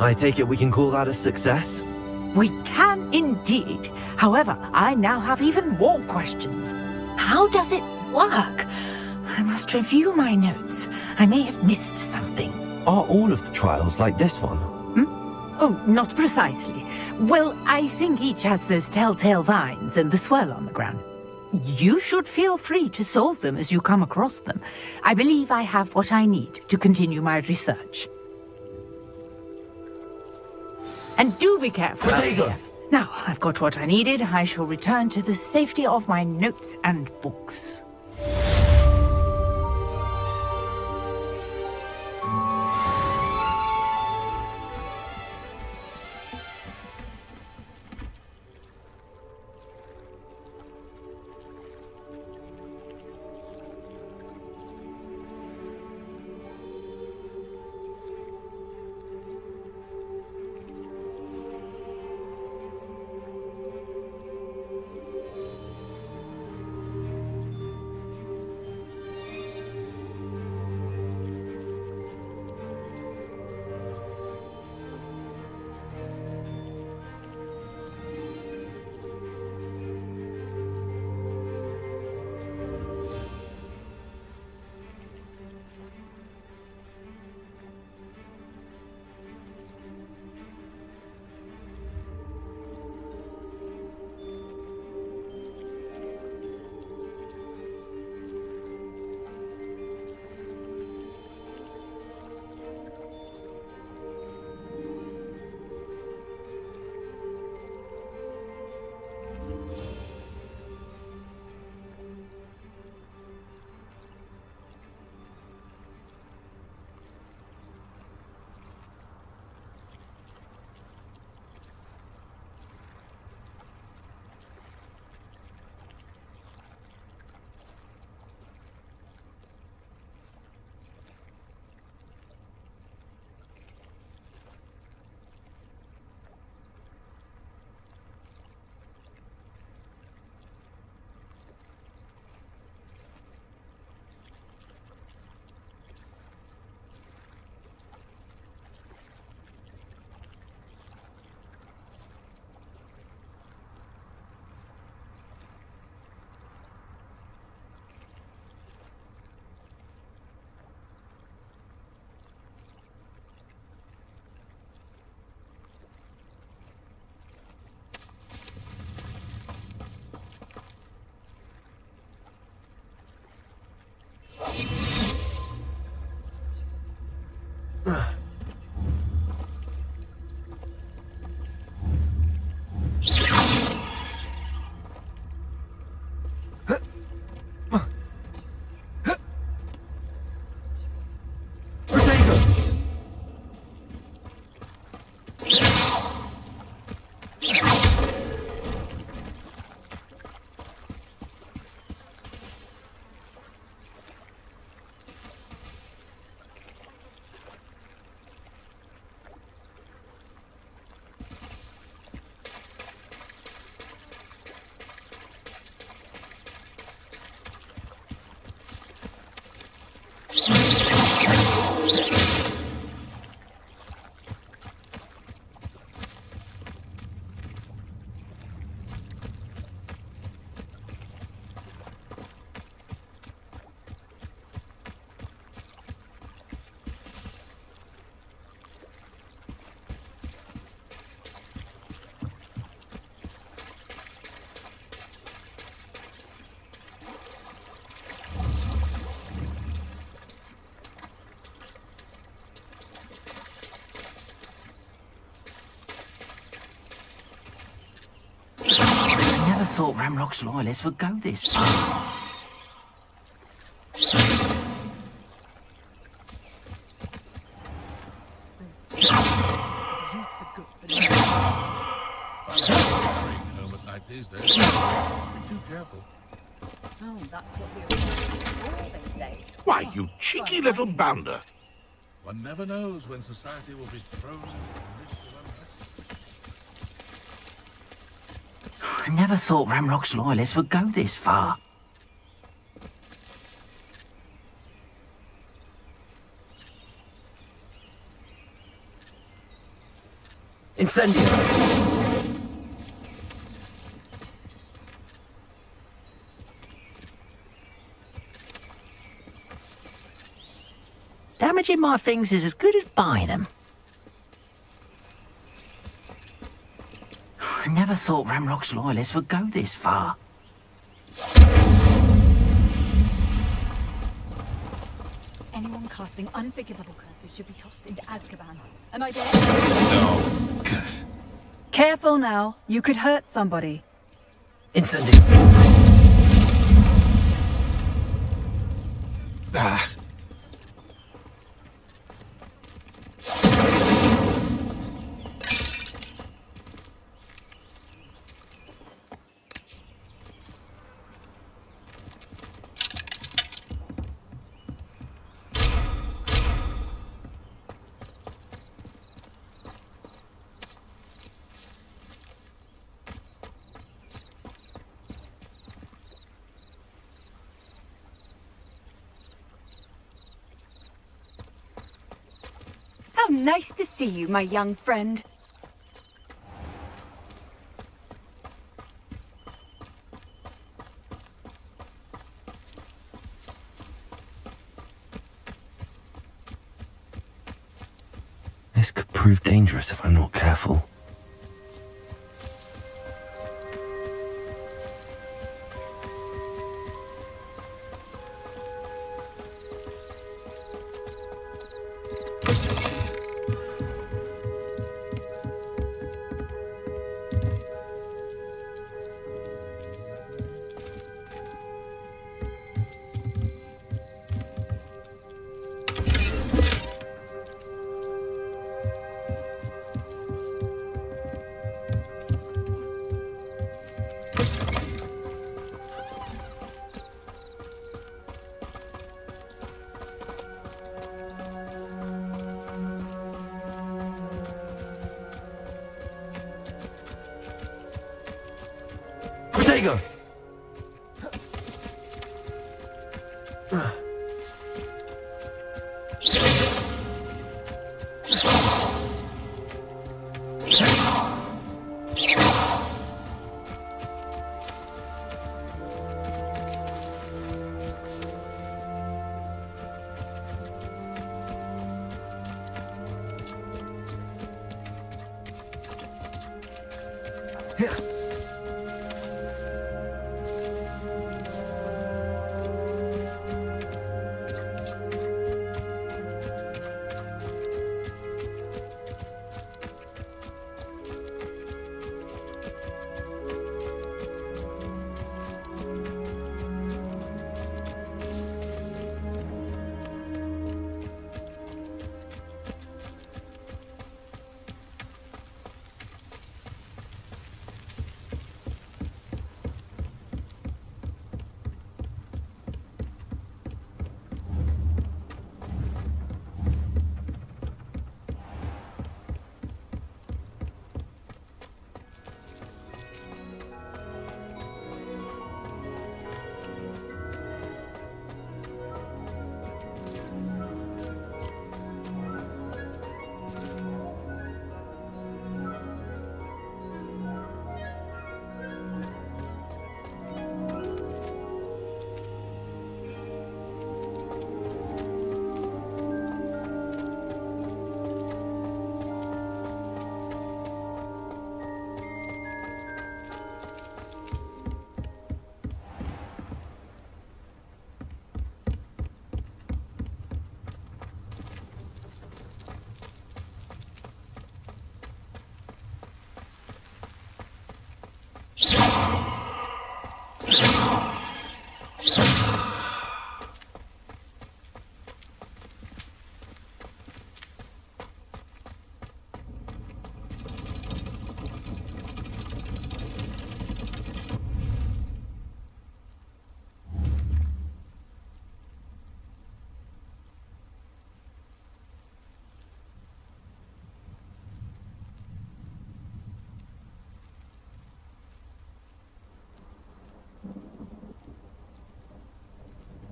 I take it we can call that a success? We can indeed. However, I now have even more questions. How does it work? I must review my notes. I may have missed something. Are all of the trials like this one? Oh, not precisely. Well, I think each has those telltale vines and the swirl on the ground. You should feel free to solve them as you come across them. I believe I have what I need to continue my research. And do be careful out here. Now, I've got what I needed. I shall return to the safety of my notes and books. thought Ramrock's loyalists would go this far. Home at night these days. Be too careful. Oh, that's what they say. Why, you cheeky little bounder! One never knows when society will be thrown into the midst of unrest. I never thought Ramrock's loyalists would go this far. Incendio! Damaging my things is as good as buying them. I never thought Ramrock's loyalists would go this far. Anyone casting unforgivable curses should be tossed into Azkaban. An idea? No. Careful now. You could hurt somebody. Incendio! Ah. How nice to see you, my young friend. This could prove dangerous if I'm not careful. Protego!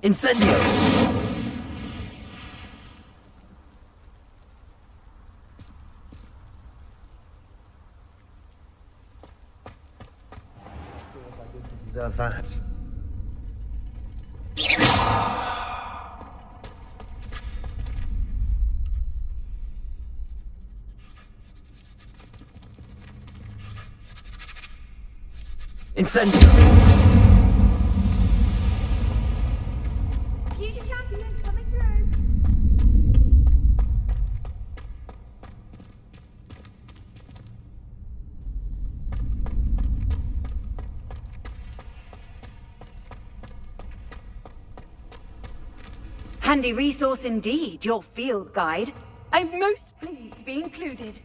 Incendio! Deserve that. Incendio! Future champion coming through. Handy resource indeed, your field guide. I'm most pleased to be included.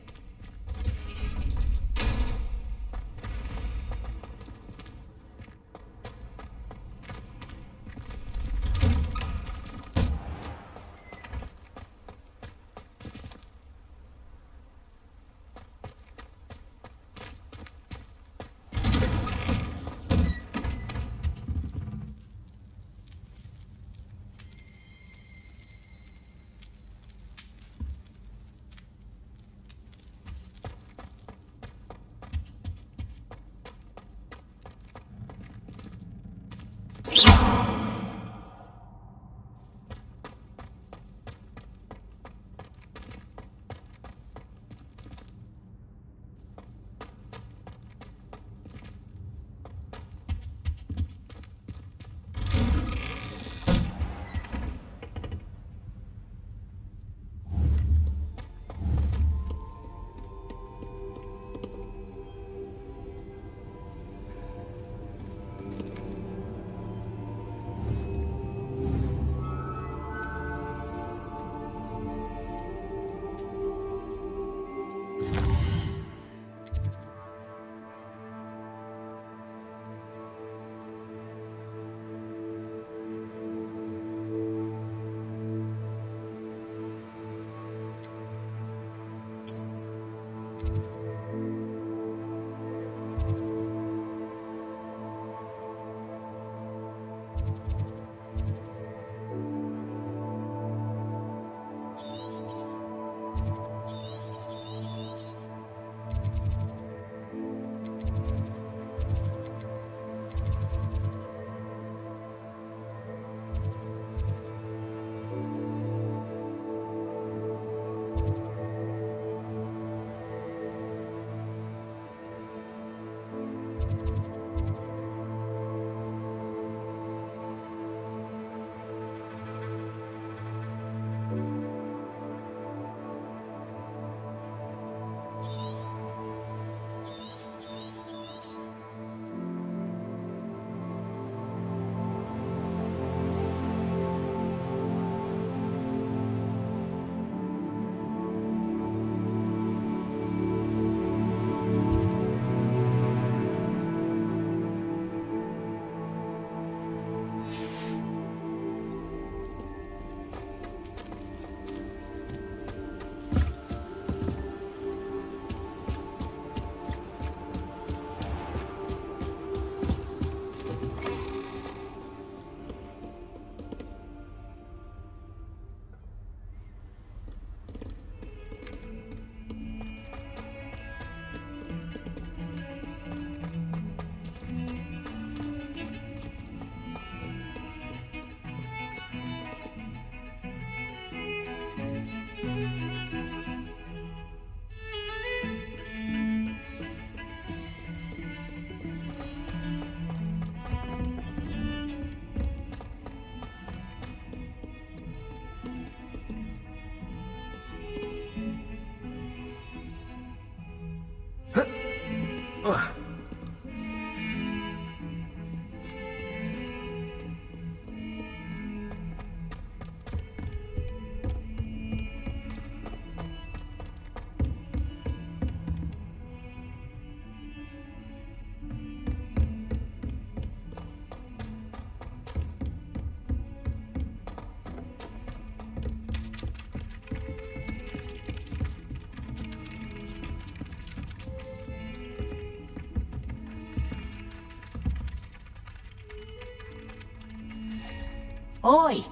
Oi!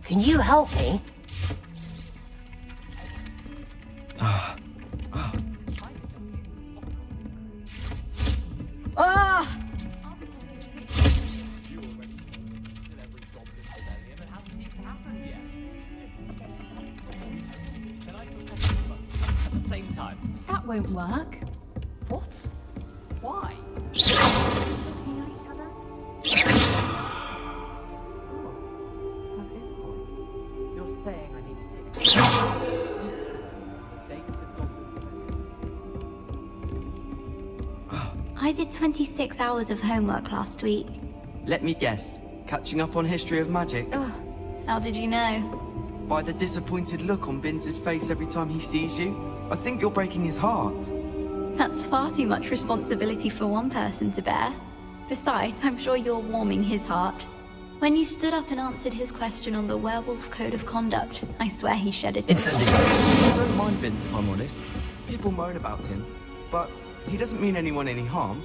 Can you help me? Ah! Same time. That won't work. What? Why? You're saying I need to take I did 26 hours of homework last week. Let me guess. Catching up on history of magic? Ugh, how did you know? By the disappointed look on Binz's face every time he sees you. I think you're breaking his heart. That's far too much responsibility for one person to bear. Besides, I'm sure you're warming his heart. When you stood up and answered his question on the werewolf code of conduct, I swear he shed a tear. Incendiary. I don't mind Binz if I'm honest. People moan about him, but he doesn't mean anyone any harm.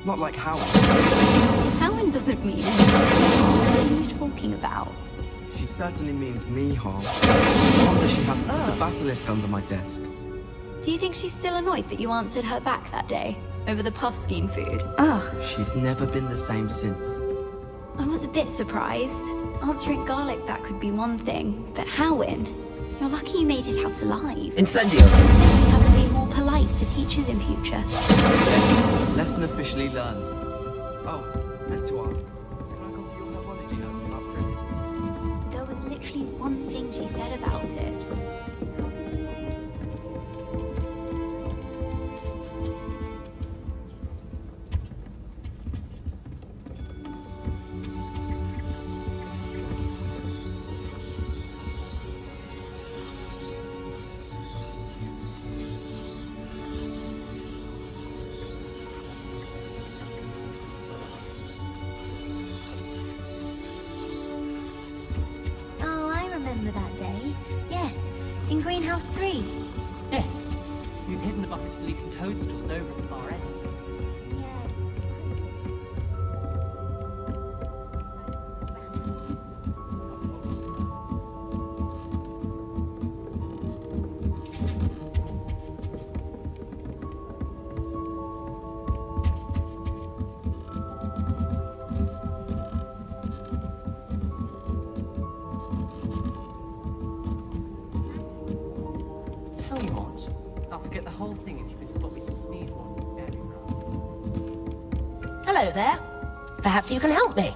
Not like Howard. Howard doesn't mean anything. What are you talking about? She certainly means me harm. I wonder she hasn't put a basilisk under my desk. Do you think she's still annoyed that you answered her back that day? Over the puffskein food? She's never been the same since. I was a bit surprised. Answering garlic that could be one thing, but Howin, you're lucky you made it out alive. Incendio! You have to be more polite to teachers in future. Yes, lesson officially learned. Oh, meant to ask. Can I copy your pathology notes about Privet? There was literally one thing she said about it. Remember that day? Yes, in Greenhouse 3. Yes. You've hidden the bucket of leafy toadstools over at the far end. Tell you what, I'll forget the whole thing if you can spot me some sneeze warnings scaring around. Hello there. Perhaps you can help me.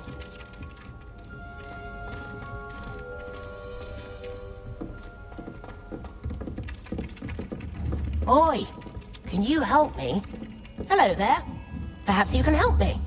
Oi! Can you help me? Hello there. Perhaps you can help me.